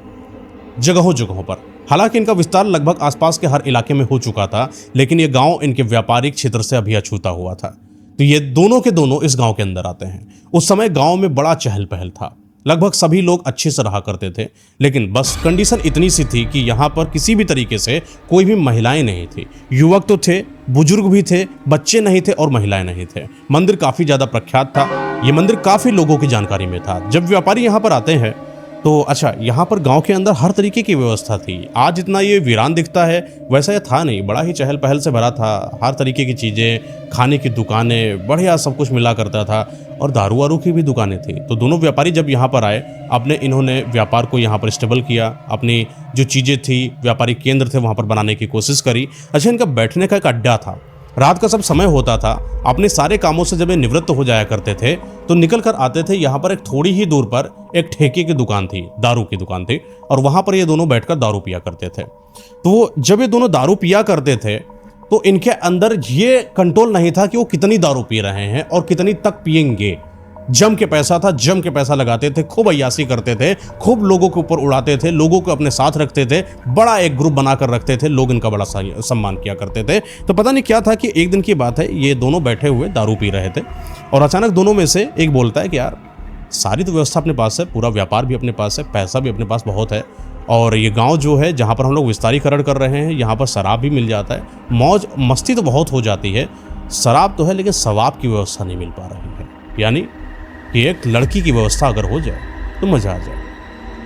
जगहों जगहों पर। हालांकि इनका विस्तार लगभग आसपास के हर इलाके में हो चुका था, लेकिन ये गांव इनके व्यापारिक क्षेत्र से अभी अछूता हुआ था। तो ये दोनों के दोनों इस गांव के अंदर आते हैं। उस समय गांव में बड़ा चहल पहल था, लगभग सभी लोग अच्छे से रहा करते थे, लेकिन बस कंडीशन इतनी सी थी कि यहाँ पर किसी भी तरीके से कोई भी महिलाएं नहीं थी। युवक तो थे, बुजुर्ग भी थे, बच्चे नहीं थे और महिलाएं नहीं थे। मंदिर काफी ज्यादा प्रख्यात था। ये मंदिर काफी लोगों की जानकारी में था। जब व्यापारी यहाँ पर आते हैं तो अच्छा, यहाँ पर गांव के अंदर हर तरीके की व्यवस्था थी। आज जितना ये वीरान दिखता है वैसा ये था नहीं, बड़ा ही चहल पहल से भरा था। हर तरीके की चीज़ें, खाने की दुकानें, बढ़िया सब कुछ मिला करता था और दारू वारू की भी दुकानें थी। तो दोनों व्यापारी जब यहाँ पर आए, इन्होंने व्यापार को यहाँ पर स्टेबल किया, अपनी जो चीज़ें थी, व्यापारिक केंद्र थे वहाँ पर बनाने की कोशिश करी। अच्छा, इनका बैठने का एक अड्डा था। रात का सब समय होता था, अपने सारे कामों से जब ये निवृत्त हो जाया करते थे तो निकल कर आते थे। यहाँ पर एक थोड़ी ही दूर पर एक ठेके की दुकान थी, दारू की दुकान थी, और वहाँ पर ये दोनों बैठकर दारू पिया करते थे। तो जब ये दोनों दारू पिया करते थे तो इनके अंदर ये कंट्रोल नहीं था कि वो कितनी दारू पी रहे हैं और कितनी तक पिएंगे। जम के पैसा था, जम के पैसा लगाते थे, खूब अय्यासी करते थे, खूब लोगों के ऊपर उड़ाते थे, लोगों को अपने साथ रखते थे, बड़ा एक ग्रुप बनाकर रखते थे, लोग इनका बड़ा सम्मान किया करते थे। तो पता नहीं क्या था कि एक दिन की बात है, ये दोनों बैठे हुए दारू पी रहे थे और अचानक दोनों में से एक बोलता है कि यार, सारी तो व्यवस्था अपने पास है, पूरा व्यापार भी अपने पास है, पैसा भी अपने पास बहुत है, और ये गांव जो है जहाँ पर हम लोग विस्तारीकरण कर रहे हैं, यहाँ पर शराब भी मिल जाता है, मौज मस्ती तो बहुत हो जाती है, शराब तो है लेकिन सवाब की व्यवस्था नहीं मिल पा रही है। यानी कि एक लड़की की व्यवस्था अगर हो जाए तो मज़ा आ जाए।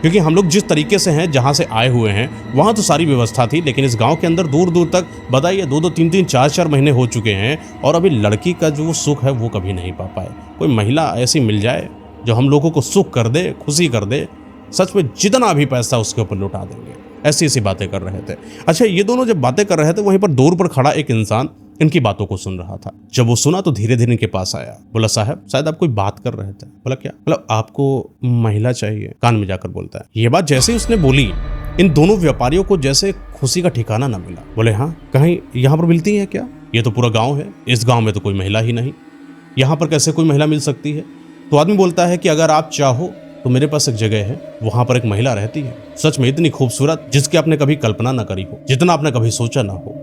क्योंकि हम लोग जिस तरीके से हैं, जहाँ से आए हुए हैं, वहाँ तो सारी व्यवस्था थी, लेकिन इस गांव के अंदर दूर दूर तक बताइए 2-2, 3-3, 4-4 महीने हो चुके हैं और अभी लड़की का जो सुख है वो कभी नहीं पा पाए। कोई महिला ऐसी मिल जाए जो हम लोगों को सुख कर दे, खुशी कर दे, सच में जितना भी पैसा उसके ऊपर लुटा देंगे। ऐसी ऐसी बातें कर रहे थे। अच्छा, ये दोनों जब बातें कर रहे थे, वहीं पर दूर पर खड़ा एक इंसान इनकी बातों को सुन रहा था। जब वो सुना तो धीरे धीरे इनके पास आया, बोला साहब शायद आप कोई बात कर रहे थे। बोला क्या? बोला आपको महिला चाहिए। कान में जाकर बोलता है। ये बात जैसे ही उसने बोली, इन दोनों व्यापारियों को जैसे खुशी का ठिकाना ना मिला। बोले हाँ, कहीं यहाँ पर मिलती है क्या? ये तो पूरा गाँव है, इस गाँव में तो कोई महिला ही नहीं, यहाँ पर कैसे कोई महिला मिल सकती है? तो आदमी बोलता है कि अगर आप चाहो तो मेरे पास एक जगह है, वहां पर एक महिला रहती है, सच में इतनी खूबसूरत जिसकी आपने कभी कल्पना ना करी हो, जितना आपने कभी सोचा ना हो।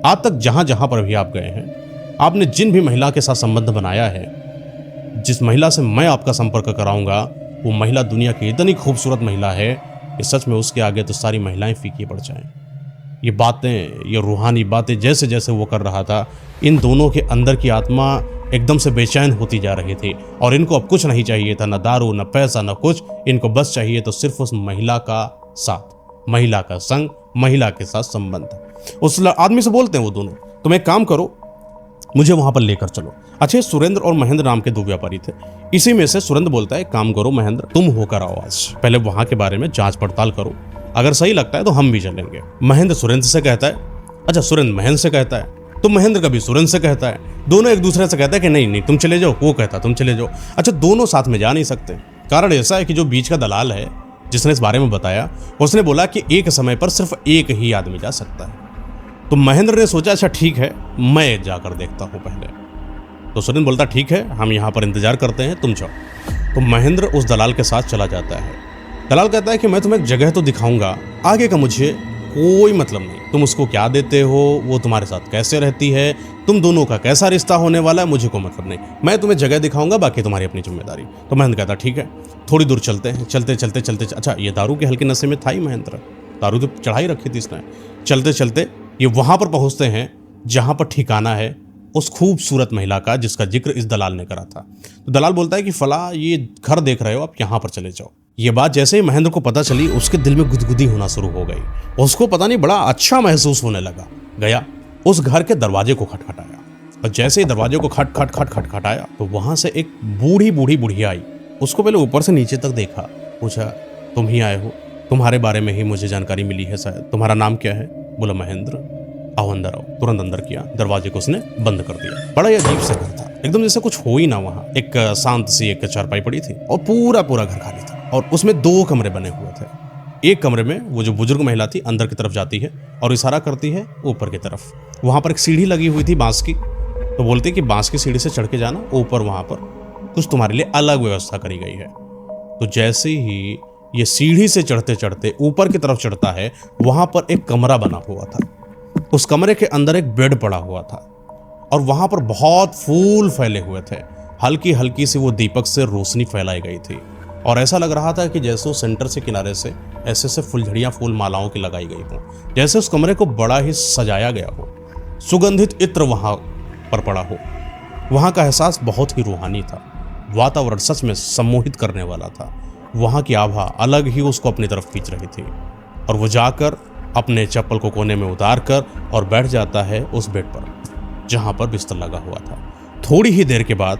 आज तक जहां जहां पर भी आप गए हैं, आपने जिन भी महिला के साथ संबंध बनाया है, जिस महिला से मैं आपका संपर्क कराऊंगा, वो महिला दुनिया की इतनी खूबसूरत महिला है कि सच में उसके आगे तो सारी महिलाएं फीकी पड़ जाएं। ये बातें, ये रूहानी बातें जैसे जैसे वो कर रहा था, इन दोनों के अंदर की आत्मा एकदम से बेचैन होती जा रही थी और इनको अब कुछ नहीं चाहिए था, ना दारू, ना पैसा, ना कुछ। इनको बस चाहिए तो सिर्फ उस महिला का साथ, महिला का संग, महिला के साथ संबंध। उस आदमी से बोलते हैं वो दोनों, तुम एक काम करो, मुझे वहां पर लेकर चलो। अच्छे, सुरेंद्र और महेंद्र नाम के दो व्यापारी थे। इसी में से सुरेंद्र बोलता है, काम करो महेंद्र, तुम होकर आओ, आज पहले वहां के बारे में जांच पड़ताल करो, अगर सही लगता है तो हम भी चलेंगे। महेंद्र सुरेंद्र से कहता है, अच्छा सुरेंद्र महेंद्र से कहता है, तो महेंद्र कभी सुरेंद्र से कहता है। दोनों एक दूसरे से कहते हैं कि नहीं नहीं तुम चले जाओ, वो कहता तुम चले जाओ। अच्छा, दोनों साथ में जा नहीं सकते। कारण ऐसा है कि जो बीच का दलाल है जिसने इस बारे में बताया, उसने बोला कि एक समय पर सिर्फ एक ही आदमी जा सकता है। तो महेंद्र ने सोचा अच्छा ठीक है, मैं जाकर देखता हूँ पहले। तो सुरेंद्र बोलता ठीक है, हम यहाँ पर इंतजार करते हैं, तुम जाओ। तो महेंद्र उस दलाल के साथ चला जाता है। दलाल कहता है कि मैं तुम्हें एक जगह तो दिखाऊंगा, आगे का मुझे कोई मतलब नहीं, तुम उसको क्या देते हो, वो तुम्हारे साथ कैसे रहती है, तुम दोनों का कैसा रिश्ता होने वाला है, मुझे कोई मतलब नहीं, मैं तुम्हें जगह दिखाऊंगा, बाकी तुम्हारी अपनी जिम्मेदारी। तो महेंद्र कहता ठीक है। थोड़ी दूर चलते हैं, चलते चलते चलते, अच्छा ये दारू के हल्के नशे में था ही महेंद्र, दारू तो चढ़ाई रखी थी इसने। चलते चलते ये वहां पर पहुंचते हैं जहां पर ठिकाना है उस खूबसूरत महिला का जिसका जिक्र इस दलाल ने करा था। तो दलाल बोलता है कि फला ये घर देख रहे हो, आप यहाँ पर चले जाओ। ये बात जैसे ही महेंद्र को पता चली, उसके दिल में गुदगुदी होना शुरू हो गई। उसको पता नहीं बड़ा अच्छा महसूस होने लगा। गया उस घर के दरवाजे को खटखटाया और जैसे ही दरवाजे को खट खट खट खटखटाया तो वहां से एक बूढ़ी बुढ़िया आई। उसको पहले ऊपर से नीचे तक देखा, पूछा तुम ही आए हो, तुम्हारे बारे में ही मुझे जानकारी मिली है शायद, तुम्हारा नाम क्या है? बोला महेंद्र। आओ अंदर आओ। तुरंत अंदर किया, दरवाजे को उसने बंद कर दिया। बड़ा ही अजीब सा घर था, एकदम जैसे कुछ हो ही ना। वहाँ एक शांत सी एक चारपाई पड़ी थी और पूरा घर खाली था और उसमें 2 कमरे बने हुए थे। एक कमरे में वो जो बुजुर्ग महिला थी अंदर की तरफ जाती है और इशारा करती है ऊपर की तरफ। वहाँ पर एक सीढ़ी लगी हुई थी बांस की, तो बोलती है कि बांस की सीढ़ी से चढ़ के जाना, ऊपर वहाँ पर कुछ तुम्हारे लिए अलग व्यवस्था करी गई है। तो जैसे ही ये सीढ़ी से चढ़ते चढ़ते ऊपर की तरफ चढ़ता है, वहाँ पर एक कमरा बना हुआ था। उस कमरे के अंदर एक बेड पड़ा हुआ था और वहां पर बहुत फूल फैले हुए थे। हल्की हल्की सी वो दीपक से रोशनी फैलाई गई थी और ऐसा लग रहा था कि जैसे उस सेंटर से किनारे से ऐसे से फुलझड़ियाँ फूल मालाओं की लगाई गई हों, जैसे उस कमरे को बड़ा ही सजाया गया हो, सुगंधित इत्र वहाँ पर पड़ा हो। वहाँ का एहसास बहुत ही रूहानी था। वातावरण सच में सम्मोहित करने वाला था। वहाँ की आभा अलग ही उसको अपनी तरफ खींच रही थी। और वो जाकर अपने चप्पल को कोने में उतार कर और बैठ जाता है उस बेड पर जहाँ पर बिस्तर लगा हुआ था। थोड़ी ही देर के बाद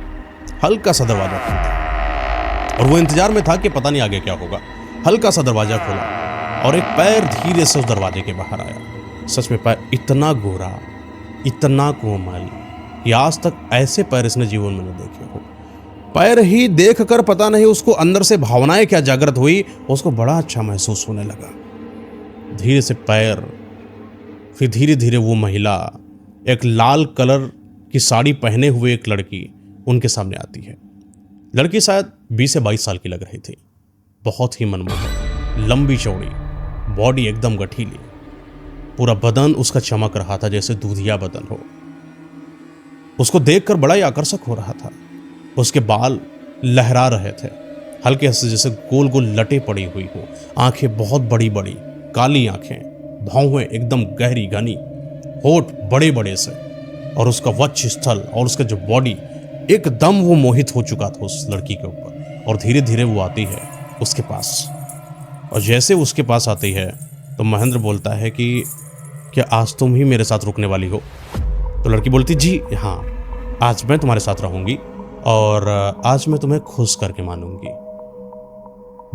हल्का सा दरवाजा खुलता और वो इंतजार में था कि पता नहीं आगे क्या होगा। हल्का सा दरवाजा खुला और एक पैर धीरे से उस दरवाजे के बाहर आया। सच में पैर इतना गोरा, इतना कोमल कि आज तक ऐसे पैर इसने जीवन में न देखे हो। पैर ही देखकर पता नहीं उसको अंदर से भावनाएं क्या जागृत हुई, उसको बड़ा अच्छा महसूस होने लगा। धीरे से पैर, फिर धीरे धीरे वो महिला, एक लाल कलर की साड़ी पहने हुए एक लड़की उनके सामने आती है। लड़की शायद 20 से 22 साल की लग रही थी। बहुत ही मनमोहक, लंबी चौड़ी, बॉडी एकदम गठीली, पूरा बदन उसका चमक रहा था जैसे दूधिया बदन हो। उसको देखकर बड़ा ही आकर्षक हो रहा था। उसके बाल लहरा रहे थे, हल्के से जैसे गोल गोल लटे पड़ी हुई हो। आंखें बहुत बड़ी बड़ी, काली आंखें, भौहें एकदम गहरी घनी, होठ बड़े बड़े से, और उसका वक्ष स्थल और उसका जो बॉडी, एकदम वो मोहित हो चुका था उस लड़की के ऊपर। और धीरे धीरे वो आती है उसके पास, और जैसे उसके पास आती है तो महेंद्र बोलता है कि क्या आज तुम ही मेरे साथ रुकने वाली हो? तो लड़की बोलती जी हाँ, आज मैं तुम्हारे साथ रहूंगी और आज मैं तुम्हें खुश करके मानूंगी।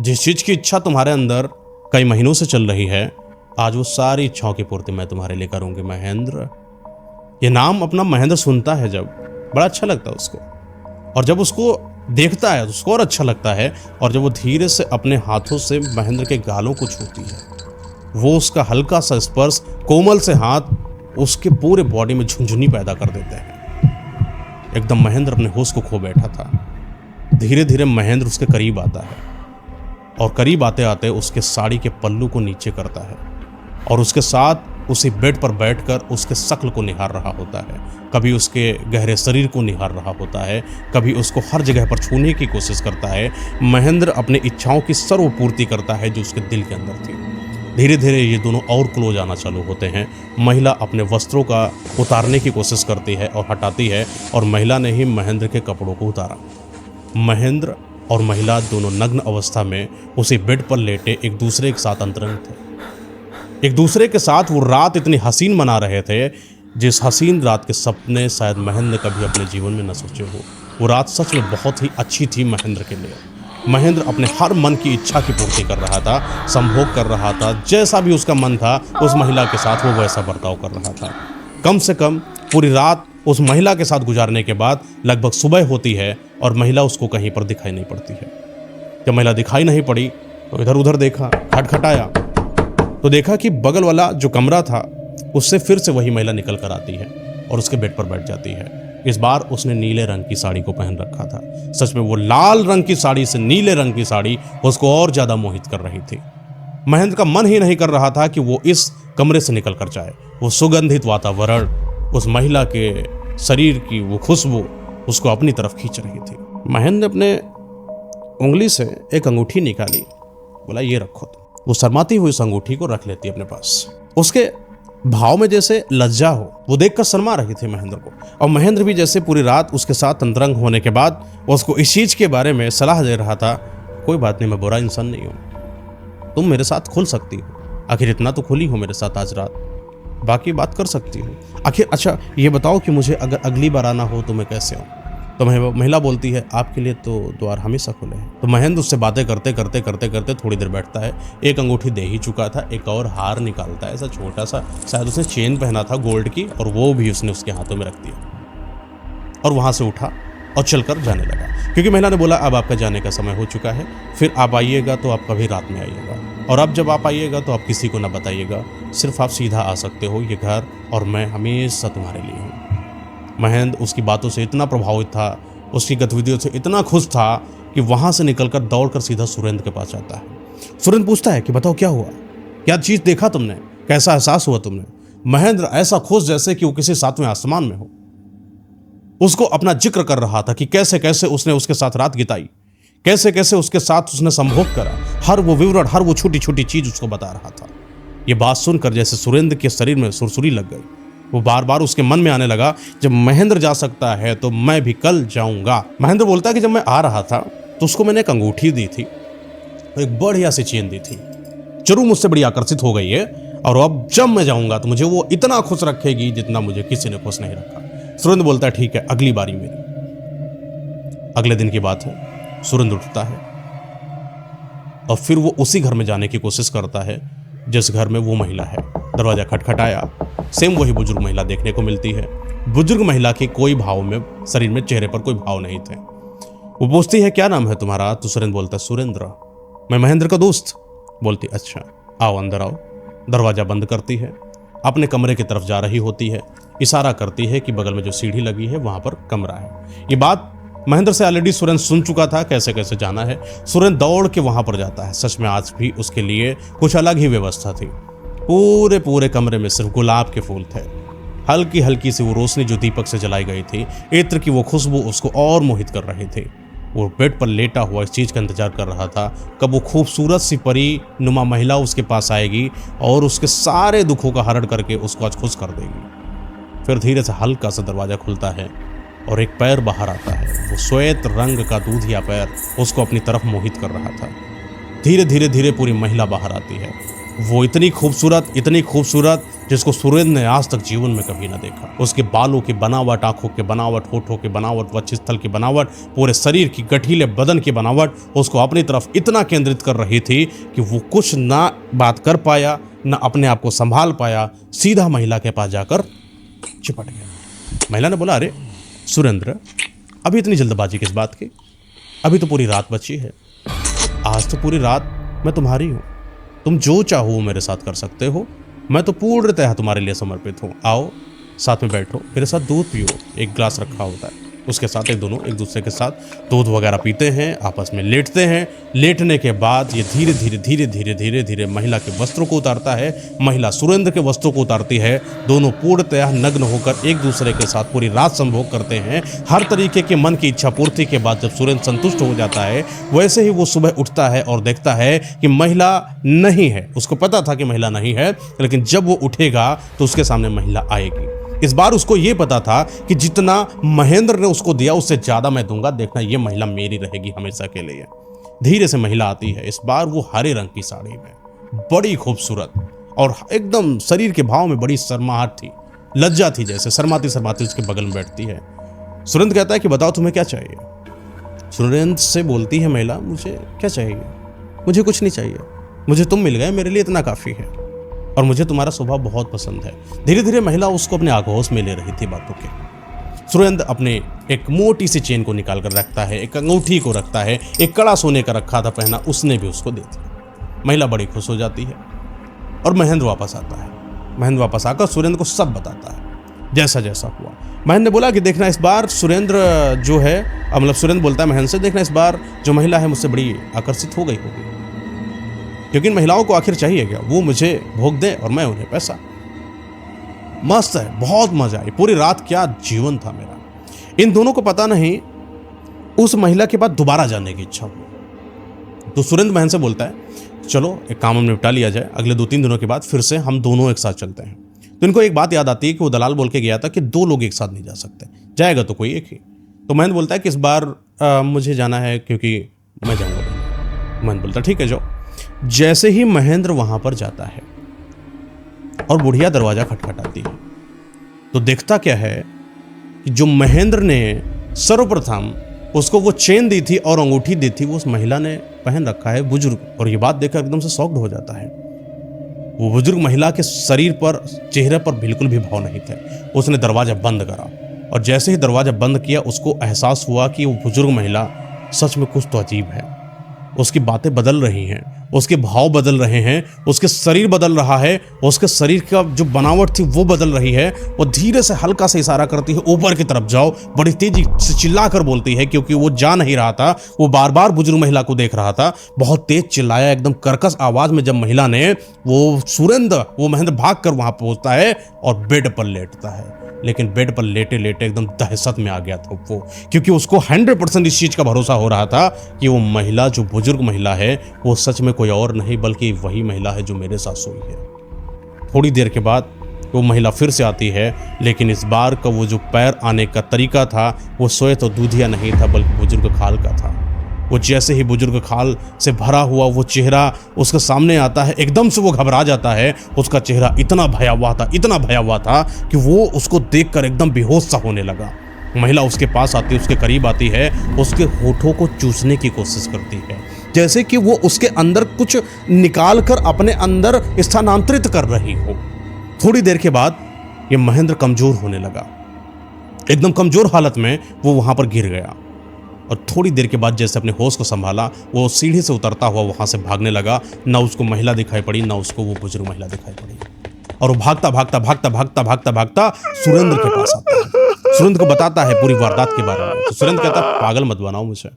जिस चीज की इच्छा तुम्हारे अंदर कई महीनों से चल रही है, आज वो सारी इच्छाओं की पूर्ति मैं तुम्हारे लिए करूंगी महेंद्र। ये नाम अपना महेंद्र सुनता है जब, बड़ा अच्छा लगता है उसको, और जब उसको देखता है तो उसको और अच्छा लगता है। और जब वो धीरे से अपने हाथों से महेंद्र के गालों को छूती है, वो उसका हल्का सा स्पर्श, कोमल से हाथ उसके पूरे बॉडी में झुंझुनी पैदा कर देते हैं। एकदम महेंद्र अपने होश को खो बैठा था। धीरे धीरे महेंद्र उसके करीब आता है और करीब आते आते उसके साड़ी के पल्लू को नीचे करता है और उसके साथ उसी बेड पर बैठकर उसके शक्ल को निहार रहा होता है। कभी उसके गहरे शरीर को निहार रहा होता है, कभी उसको हर जगह पर छूने की कोशिश करता है। महेंद्र अपने इच्छाओं की सर्वपूर्ति करता है जो उसके दिल के अंदर थी। धीरे धीरे ये दोनों और क्लोज आना चालू होते हैं। महिला अपने वस्त्रों का उतारने की कोशिश करती है और हटाती है, और महिला ने ही महेंद्र के कपड़ों को उतारा। महेंद्र और महिला दोनों नग्न अवस्था में उसी बेड पर लेटे एक दूसरे के साथ अंतरंग थे। एक दूसरे के साथ वो रात इतनी हसीन मना रहे थे, जिस हसीन रात के सपने शायद महेंद्र ने कभी अपने जीवन में न सोचे हो। वो रात सच में बहुत ही अच्छी थी महेंद्र के लिए। महेंद्र अपने हर मन की इच्छा की पूर्ति कर रहा था, संभोग कर रहा था। जैसा भी उसका मन था उस महिला के साथ वो वैसा बर्ताव कर रहा था। कम से कम पूरी रात उस महिला के साथ गुजारने के बाद लगभग सुबह होती है और महिला उसको कहीं पर दिखाई नहीं पड़ती है। जब महिला दिखाई नहीं पड़ी तो इधर उधर देखा, खटखटाया तो देखा कि बगल वाला जो कमरा था उससे फिर से वही महिला निकल कर आती है और उसके बेड पर बैठ जाती है। इस बार उसने नीले रंग की साड़ी को पहन रखा था। सच में वो लाल रंग की साड़ी से नीले रंग की साड़ी उसको और ज्यादा मोहित कर रही थी। महेंद्र का मन ही नहीं कर रहा था कि वो इस कमरे से निकल कर जाए। वो सुगंधित वातावरण, उस महिला के शरीर की वो खुशबू उसको अपनी तरफ खींच रही थी। महेंद्र अपने उंगली से एक अंगूठी निकाली, बोला ये रखो। वो शर्माती हुई उस अंगूठी को रख लेती अपने पास। उसके भाव में जैसे लज्जा हो, वो देखकर शर्मा रही थी महेंद्र को। और महेंद्र भी जैसे पूरी रात उसके साथ अंतरंग होने के बाद उसको इस चीज के बारे में सलाह दे रहा था, कोई बात नहीं, मैं बुरा इंसान नहीं हूँ, तुम मेरे साथ खुल सकती हो, आखिर इतना तो खुली हो मेरे साथ आज रात, बाकी बात कर सकती हो। आखिर अच्छा ये बताओ कि मुझे अगर अगली बार आना हो तो मैं कैसे आऊँ? तो महिला बोलती है आपके लिए तो द्वार हमेशा खुले हैं। तो महेंद्र उससे बातें करते करते करते करते थोड़ी देर बैठता है। एक अंगूठी दे ही चुका था, एक और हार निकालता है, ऐसा छोटा सा, शायद उसने चेन पहना था गोल्ड की, और वो भी उसने उसके हाथों में रख दिया और वहाँ से उठा और चलकर जाने लगा। क्योंकि महिला ने बोला अब आपका जाने का समय हो चुका है, फिर आप आइएगा तो आप कभी रात में आइएगा, और अब जब आप आइएगा तो आप किसी को ना बताइएगा, सिर्फ आप सीधा आ सकते हो ये घर, और मैं हमेशा तुम्हारे लिए हूँ। महेंद्र उसकी बातों से इतना प्रभावित था, उसकी गतिविधियों से इतना खुश था कि वहाँ से निकलकर दौड़कर सीधा सुरेंद्र के पास जाता है। सुरेंद्र पूछता है कि बताओ क्या हुआ, क्या चीज़ देखा तुमने, कैसा एहसास हुआ तुमने? महेंद्र ऐसा खुश जैसे कि वो किसी सातवें आसमान में हो। उसको अपना जिक्र कर रहा था कि कैसे कैसे उसने उसके साथ रात बिताई, कैसे कैसे उसके साथ उसने संभोग करा, हर वो विवरण, हर वो छोटी छोटी चीज उसको बता रहा था। ये बात सुनकर जैसे सुरेंद्र के शरीर में सुरसुरी लग गई। वो बार बार उसके मन में आने लगा, जब महेंद्र जा सकता है तो मैं भी कल जाऊंगा। महेंद्र बोलता है कि जब मैं आ रहा था तो उसको मैंने एक अंगूठी दी थी, एक बढ़िया सी चेन दी थी, जरूर मुझसे बड़ी आकर्षित हो गई है, और अब जब मैं जाऊंगा तो मुझे वो इतना खुश रखेगी जितना मुझे किसी ने खुश नहीं रखा। सुरेंद्र बोलता है ठीक है, अगली बारी मेरी। अगले दिन की बात है, सुरेंद्र उठता है और फिर वो उसी घर में जाने की कोशिश करता है जिस घर में वो महिला है। दरवाजा खटखटाया, सेम वही बुजुर्ग महिला देखने को मिलती है। बुजुर्ग महिला के कोई भाव में, शरीर में, चेहरे पर कोई भाव नहीं थे। वो पूछती है क्या नाम है तुम्हारा? तो सुरेंद्र बोलता है सुरेंद्र, मैं महेंद्र का दोस्त। बोलती अच्छा आओ अंदर आओ। दरवाजा बंद करती है, अपने कमरे की तरफ जा रही होती है, इशारा करती है कि बगल में जो सीढ़ी लगी है वहां पर कमरा है। ये बात महेंद्र से ऑलरेडी सुरेंद्र सुन चुका था, कैसे कैसे जाना है। सुरेंद्र दौड़ के वहां पर जाता है। सच में आज भी उसके लिए कुछ अलग ही व्यवस्था थी। पूरे पूरे कमरे में सिर्फ गुलाब के फूल थे। हल्की हल्की सी वो रोशनी जो दीपक से जलाई गई थी, इत्र की वो खुशबू उसको और मोहित कर रही थी। वो बेड पर लेटा हुआ इस चीज का इंतजार कर रहा था कब वो खूबसूरत सी परी नुमा महिला उसके पास आएगी और उसके सारे दुखों का हरण करके उसको आज खुश कर देगी। फिर धीरे से हल्का सा दरवाजा खुलता है और एक पैर बाहर आता है। वो श्वेत रंग का दूधिया पैर उसको अपनी तरफ मोहित कर रहा था। धीरे धीरे धीरे पूरी महिला बाहर आती है। वो इतनी खूबसूरत जिसको सुरेंद्र ने आज तक जीवन में कभी ना देखा। उसके बालों की बनावट, आंखों की बनावट, होठों की बनावट, वक्षस्थल की बनावट, पूरे शरीर की गठीले बदन की बनावट उसको अपनी तरफ इतना केंद्रित कर रही थी कि वो कुछ ना बात कर पाया, ना अपने आप को संभाल पाया। सीधा महिला के पास जाकर चिपट गया। महिला ने बोला, अरे सुरेंद्र, अभी इतनी जल्दबाजी किस बात की? अभी तो पूरी रात बची है। आज तो पूरी रात मैं तुम्हारी हूँ। तुम जो चाहो वो मेरे साथ कर सकते हो। मैं तो पूर्णतः तुम्हारे लिए समर्पित हूँ। आओ साथ में बैठो, मेरे साथ दूध पियो। एक ग्लास रखा होता है, उसके साथ दोनों एक दूसरे के साथ दूध वगैरह पीते हैं, आपस में लेटते हैं। लेटने के बाद ये धीरे धीरे धीरे धीरे धीरे धीरे महिला के वस्त्रों को उतारता है, महिला सुरेंद्र के वस्त्रों को उतारती है। दोनों पूर्णतः नग्न होकर एक दूसरे के साथ पूरी रात संभोग करते हैं। हर तरीके के मन की इच्छा पूर्ति के बाद जब सुरेंद्र संतुष्ट हो जाता है, वैसे ही वो सुबह उठता है और देखता है कि महिला नहीं है। उसको पता था कि महिला नहीं है, लेकिन जब वो उठेगा तो उसके सामने महिला आएगी। इस बार उसको यह पता था कि जितना महेंद्र ने उसको दिया उससे ज्यादा मैं दूंगा। देखना, ये महिला मेरी रहेगी हमेशा के लिए। धीरे से महिला आती है। इस बार वो हरे रंग की साड़ी में, बड़ी खूबसूरत और एकदम शरीर के भाव में बड़ी शर्माहट थी, लज्जा थी। जैसे शर्माती शर्माती उसके बगल में बैठती है। सुरेंद्र कहता है कि बताओ तुम्हें क्या चाहिए? सुरेंद्र से बोलती है महिला, मुझे क्या चाहिए? मुझे कुछ नहीं चाहिए, मुझे तुम मिल गए, मेरे लिए इतना काफी है, और मुझे तुम्हारा स्वभाव बहुत पसंद है। धीरे धीरे महिला उसको अपने आगोश में ले रही थी बातों के। सुरेंद्र अपने एक मोटी सी चेन को निकाल कर रखता है, एक अंगूठी को रखता है, एक कड़ा सोने का रखा था पहना, उसने भी उसको दे दिया। महिला बड़ी खुश हो जाती है और महेंद्र वापस आता है। महेंद्र वापस आकर सुरेंद्र को सब बताता है जैसा जैसा हुआ। महेंद्र ने बोला कि देखना, इस बार सुरेंद्र जो है, मतलब सुरेंद्र बोलता है महेंद्र से, देखना इस बार जो महिला है मुझसे बड़ी आकर्षित हो गई होगी, क्योंकि इन महिलाओं को आखिर चाहिए क्या? वो मुझे भोग दे और मैं उन्हें पैसा। मस्त है, बहुत मजा आई। पूरी रात क्या जीवन था मेरा। इन दोनों को पता नहीं उस महिला के पास दोबारा जाने की इच्छा हुई। तो सुरेंद्र महेंद्र से बोलता है, चलो एक काम हम निपटा लिया जाए, अगले 2-3 दिनों के बाद फिर से हम दोनों एक साथ चलते हैं। तो इनको एक बात याद आती है कि वो दलाल बोल के गया था कि 2 लोग एक साथ नहीं जा सकते, जाएगा तो कोई एक ही। तो महेंद्र बोलता है कि इस बार मुझे जाना है क्योंकि मैं जाऊँगा। महेंद्र बोलता ठीक है जाओ। जैसे ही महेंद्र वहां पर जाता है और बुढ़िया दरवाजा खटखटाती है, तो देखता क्या है कि जो महेंद्र ने सर्वप्रथम उसको वो चेन दी थी और अंगूठी दी थी, वो उस महिला ने पहन रखा है, बुजुर्ग। और ये बात देखकर एकदम से शॉक्ड हो जाता है। वो बुजुर्ग महिला के शरीर पर, चेहरे पर बिल्कुल भी भाव नहीं थे। उसने दरवाजा बंद करा और जैसे ही दरवाजा बंद किया, उसको एहसास हुआ कि वो बुजुर्ग महिला सच में कुछ तो अजीब है। उसकी बातें बदल रही हैं, उसके भाव बदल रहे हैं, उसके शरीर बदल रहा है, उसके शरीर का जो बनावट थी वो बदल रही है। वो धीरे से हल्का से इशारा करती है, ऊपर की तरफ जाओ। बड़ी तेजी से चिल्लाकर बोलती है, क्योंकि वो जा नहीं रहा था, वो बार बार बुजुर्ग महिला को देख रहा था। बहुत तेज चिल्लाया, एकदम कर्कश आवाज में जब महिला ने, वो सुरेंद्र, वो महेंद्र भाग कर वहां पहुंचता है और बेड पर लेटता है। लेकिन बेड पर लेटे लेटे एकदम दहशत में आ गया था वो, क्योंकि उसको 100% इस चीज का भरोसा हो रहा था कि वो महिला, जो बुजुर्ग महिला है, वो सच में कोई और नहीं बल्कि वही महिला है जो मेरे साथ सोई है। थोड़ी देर के बाद वो महिला फिर से आती है, लेकिन इस बार का वो जो पैर आने का तरीका था, वो सोए तो दूधिया नहीं था बल्कि बुजुर्ग खाल का था। वो जैसे ही बुजुर्ग खाल से भरा हुआ वो चेहरा उसके सामने आता है, एकदम से वो घबरा जाता है। उसका चेहरा इतना भयावह था, इतना भयावह था कि वो उसको देखकर एकदम बेहोश सा होने लगा। महिला उसके पास आती है, उसके करीब आती है, उसके होठों को चूसने की कोशिश करती है, जैसे कि वो उसके अंदर कुछ निकाल कर अपने अंदर स्थानांतरित कर रही हो। थोड़ी देर के बाद ये महेंद्र कमजोर होने लगा। एकदम कमजोर हालत में वो वहां पर गिर गया और थोड़ी देर के बाद जैसे अपने होश को संभाला, वो सीढ़ी से उतरता हुआ वहां से भागने लगा। ना उसको महिला दिखाई पड़ी, ना उसको वो बुजुर्ग महिला दिखाई पड़ी, और वो भागता भागता भागता भागता भागता भागता सुरेंद्र के पास आता है। सुरेंद्र को बताता है पूरी वारदात के बारे में। तो सुरेंद्र कहता है, पागल मत बनाओ मुझे,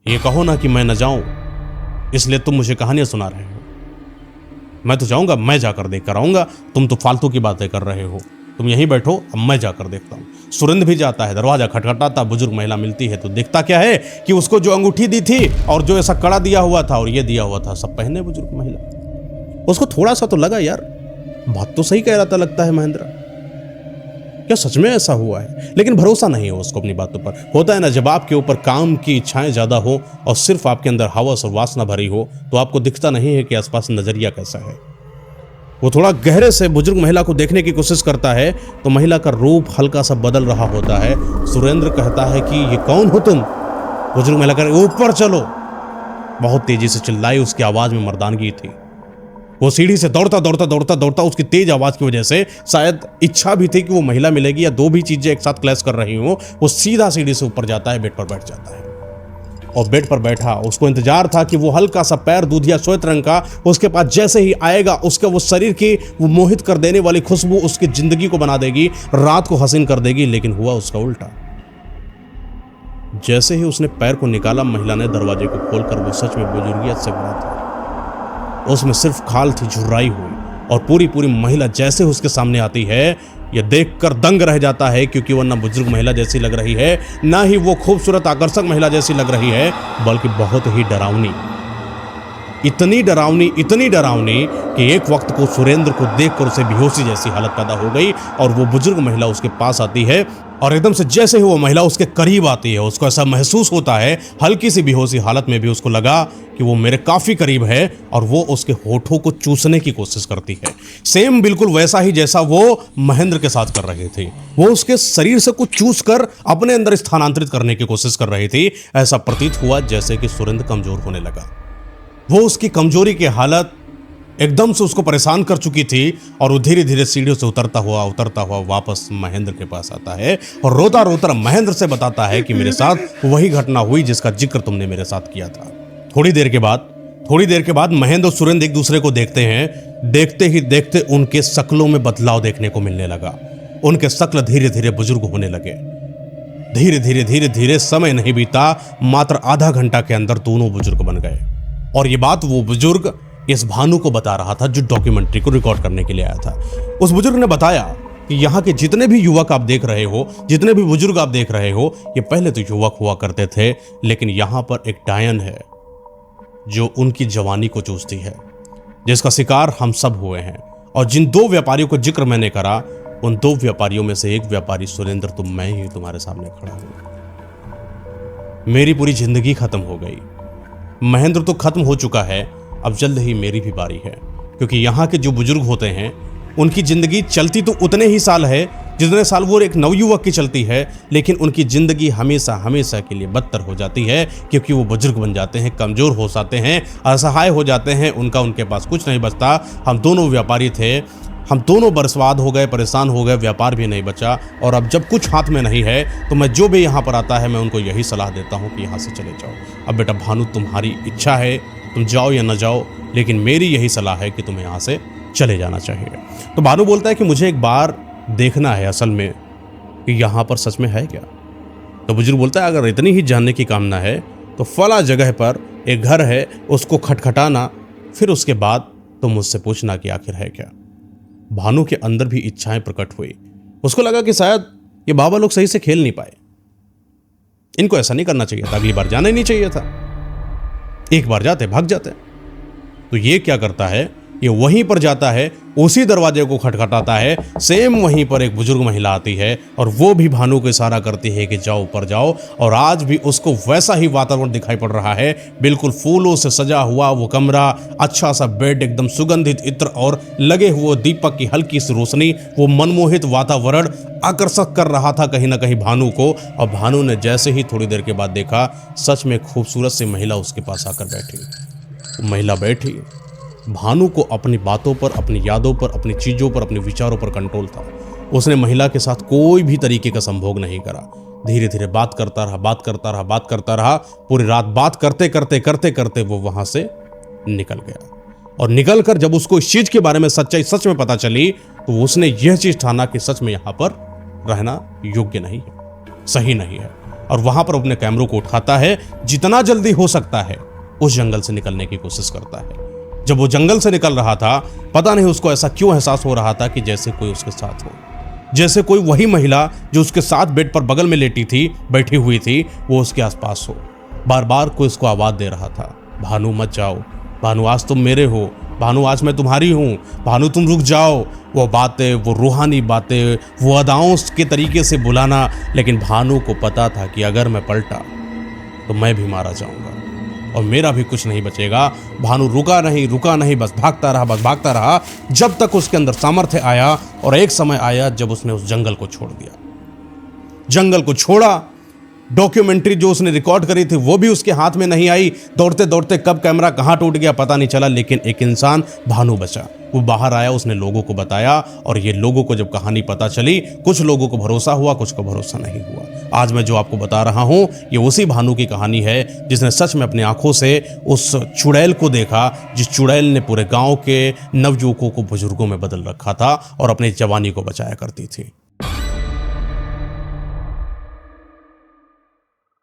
ये कहो ना कि मैं न जाऊं, इसलिए तुम मुझे कहानियां सुना रहे हो। मैं तो जाऊंगा, मैं जाकर देख कर आऊंगा, तुम तो फालतू की बातें कर रहे हो, तुम यहीं बैठो, अब मैं जाकर देखता हूं। सुरेंद्र भी जाता है, दरवाजा खटखटाता, बुजुर्ग महिला मिलती है तो देखता क्या है कि उसको जो अंगूठी दी थी और जो ऐसा कड़ा दिया हुआ था और ये दिया हुआ था, सब पहने बुजुर्ग महिला। उसको थोड़ा सा तो लगा, यार बात तो सही कह रहा था लगता है महेंद्र, क्या सच में ऐसा हुआ है? लेकिन भरोसा नहीं है उसको अपनी बातों पर। होता है ना, जब आपके ऊपर काम की इच्छाएं ज्यादा हो और सिर्फ आपके अंदर हवस और वासना भरी हो, तो आपको दिखता नहीं है कि आसपास नजरिया कैसा है। वो थोड़ा गहरे से बुजुर्ग महिला को देखने की कोशिश करता है तो महिला का रूप हल्का सा बदल रहा होता है। सुरेंद्र कहता है कि ये कौन हो तुम? बुजुर्ग महिला कह रही, ऊपर चलो। बहुत तेजी से चिल्लाई, उसकी आवाज में मर्दानगी थी। वो सीढ़ी से दौड़ता दौड़ता दौड़ता दौड़ता, उसकी तेज आवाज की वजह से शायद इच्छा भी थी कि वो महिला मिलेगी या दो भी चीजें एक साथ क्लैश कर रही हो, वो सीधा सीढ़ी से ऊपर जाता है, बेड पर बैठ जाता है। और बेड पर बैठा, उसको इंतजार था कि वो हल्का सा पैर दूधिया श्वेत रंग का उसके पास जैसे ही आएगा, उसका वो शरीर की वो मोहित कर देने वाली खुशबू उसकी जिंदगी को बना देगी, रात को हसीन कर देगी। लेकिन हुआ उसका उल्टा। जैसे ही उसने पैर को निकाला, महिला ने दरवाजे को खोलकर, वो सच में बुजुर्गियत से भरा था। उसमें सिर्फ खाल थी झुर्राई हुई, और पूरी पूरी महिला जैसे उसके सामने आती है, यह देखकर दंग रह जाता है, क्योंकि वह ना बुजुर्ग महिला जैसी लग रही है, ना ही वो खूबसूरत आकर्षक महिला जैसी लग रही है, बल्कि बहुत ही डरावनी। इतनी डरावनी कि एक वक्त को सुरेंद्र को देखकर उसे बेहोशी जैसी हालत पैदा हो गई। और वो बुजुर्ग महिला उसके पास आती है और एकदम से जैसे ही वो महिला उसके करीब आती है, उसको ऐसा महसूस होता है, हल्की सी बेहोशी हालत में भी उसको लगा कि वो मेरे काफी करीब है, और वो उसके होठों को चूसने की कोशिश करती है। सेम बिल्कुल वैसा ही जैसा वो महेंद्र के साथ कर रही थी। वो उसके शरीर से कुछ चूस कर अपने अंदर स्थानांतरित करने की कोशिश कर रही थी। ऐसा प्रतीत हुआ जैसे कि सुरेंद्र कमजोर होने लगा। वो उसकी कमजोरी की हालत एकदम से उसको परेशान कर चुकी थी, और वो धीरे धीरे सीढ़ियों से उतरता हुआ वापस महेंद्र के पास आता है और रोता रोता महेंद्र से बताता है कि मेरे साथ वही घटना हुई जिसका जिक्र तुमने मेरे साथ किया था। थोड़ी देर के बाद महेंद्र और सुरेंद्र एक दूसरे को देखते हैं। देखते ही देखते उनके शक्लों में बदलाव देखने को मिलने लगा। उनके शक्ल धीरे धीरे बुजुर्ग होने लगे। धीरे धीरे समय नहीं बीता, मात्र आधा घंटा के अंदर दोनों बुजुर्ग बन गए। और ये बात वो बुजुर्ग इस भानु को बता रहा था जो डॉक्यूमेंट्री को रिकॉर्ड करने के लिए आया था। उस बुजुर्ग ने बताया कि यहाँ के जितने भी युवक आप देख रहे हो, जितने भी बुजुर्ग आप देख रहे हो, ये पहले तो युवक हुआ करते थे, लेकिन यहाँ पर एक डायन है जो उनकी जवानी को चूसती है, जिसका शिकार हम सब हुए हैं। और जिन दो व्यापारियों को जिक्र मैंने करा, उन दो व्यापारियों में से एक व्यापारी सुरेंद्र, तो मैं ही तुम्हारे सामने खड़ा हूं। मेरी पूरी जिंदगी खत्म हो गई। महेंद्र तो खत्म हो चुका है, अब जल्द ही मेरी भी बारी है, क्योंकि यहाँ के जो बुजुर्ग होते हैं उनकी जिंदगी चलती तो उतने ही साल है जितने साल वो एक नवयुवक की चलती है, लेकिन उनकी जिंदगी हमेशा हमेशा के लिए बदतर हो जाती है, क्योंकि वो बुजुर्ग बन जाते हैं, कमजोर हो जाते हैं, असहाय हो जाते हैं, उनके पास कुछ नहीं बचता। हम दोनों व्यापारी थे, हम दोनों बर्बाद हो गए, परेशान हो गए, व्यापार भी नहीं बचा, और अब जब कुछ हाथ में नहीं है तो मैं जो भी यहाँ पर आता है मैं उनको यही सलाह देता हूँ कि यहाँ से चले जाओ। अब बेटा भानु, तुम्हारी इच्छा है, तुम जाओ या न जाओ, लेकिन मेरी यही सलाह है कि तुम्हें यहाँ से चले जाना चाहिए। तो भानु बोलता है कि मुझे एक बार देखना है असल में कि यहाँ पर सच में है क्या। तो बुजुर्ग बोलता है, अगर इतनी ही जानने की कामना है तो फला जगह पर एक घर है, उसको खटखटाना, फिर उसके बाद तुम मुझसे पूछना कि आखिर है क्या। भानु के अंदर भी इच्छाएं प्रकट हुई, उसको लगा कि शायद ये बाबा लोग सही से खेल नहीं पाए, इनको ऐसा नहीं करना चाहिए था, अगली बार जाना ही नहीं चाहिए था, एक बार जाते भाग जाते। तो ये क्या करता है, ये वहीं पर जाता है, उसी दरवाजे को खटखटाता है, सेम वहीं पर एक बुजुर्ग महिला आती है और वो भी भानु को इशारा करती है कि जाओ ऊपर जाओ। और आज भी उसको वैसा ही वातावरण दिखाई पड़ रहा है, बिल्कुल फूलों से सजा हुआ वो कमरा, अच्छा सा बेड, एकदम सुगंधित इत्र और लगे हुए दीपक की हल्की सी रोशनी, वो मनमोहित वातावरण आकर्षक कर रहा था कहीं ना कहीं भानु को। और भानु ने जैसे ही थोड़ी देर के बाद देखा, सच में खूबसूरत सी महिला उसके पास आकर बैठी। महिला बैठी, भानु को अपनी बातों पर, अपनी यादों पर, अपनी चीज़ों पर, अपने विचारों पर कंट्रोल था। उसने महिला के साथ कोई भी तरीके का संभोग नहीं करा, धीरे धीरे बात करता रहा, बात करता रहा, बात करता रहा। पूरी रात बात करते करते करते करते वो वहां से निकल गया। और निकल कर जब उसको इस चीज के बारे में सच्चाई सच में पता चली, तो उसने यह चीज ठाना कि सच में यहां पर रहना योग्य नहीं है, सही नहीं है। और वहां पर अपने कैमरों को उठाता है, जितना जल्दी हो सकता है उस जंगल से निकलने की कोशिश करता है। जब वो जंगल से निकल रहा था, पता नहीं उसको ऐसा क्यों एहसास हो रहा था कि जैसे कोई उसके साथ हो, जैसे कोई वही महिला जो उसके साथ बेड पर बगल में लेटी थी, बैठी हुई थी, वो उसके आसपास हो। बार बार कोई उसको आवाज दे रहा था, भानु मत जाओ, भानु आज तुम मेरे हो, भानु आज मैं तुम्हारी हूँ, भानु तुम रुक जाओ। वो बातें, वो रूहानी बातें, वो अदाओं के तरीके से बुलाना। लेकिन भानु को पता था कि अगर मैं पलटा तो मैं भी मारा जाऊंगा और मेरा भी कुछ नहीं बचेगा। भानु रुका नहीं, बस भागता रहा, जब तक उसके अंदर सामर्थ्य आया। और एक समय आया जब उसने उस जंगल को छोड़ दिया, जंगल को छोड़ा। डॉक्यूमेंट्री जो उसने रिकॉर्ड करी थी वो भी उसके हाथ में नहीं आई। दौड़ते दौड़ते कब कैमरा कहाँ टूट गया पता नहीं चला, लेकिन एक इंसान, भानु बचा। वो बाहर आया, उसने लोगों को बताया, और ये लोगों को जब कहानी पता चली, कुछ लोगों को भरोसा हुआ, कुछ को भरोसा नहीं हुआ। आज मैं जो आपको बता रहा हूं, ये उसी भानु की कहानी है जिसने सच में अपनी आंखों से उस चुड़ैल को देखा, जिस चुड़ैल ने पूरे गांव के नवयुवकों को बुजुर्गों में बदल रखा था और अपनी जवानी को बचाया करती थी।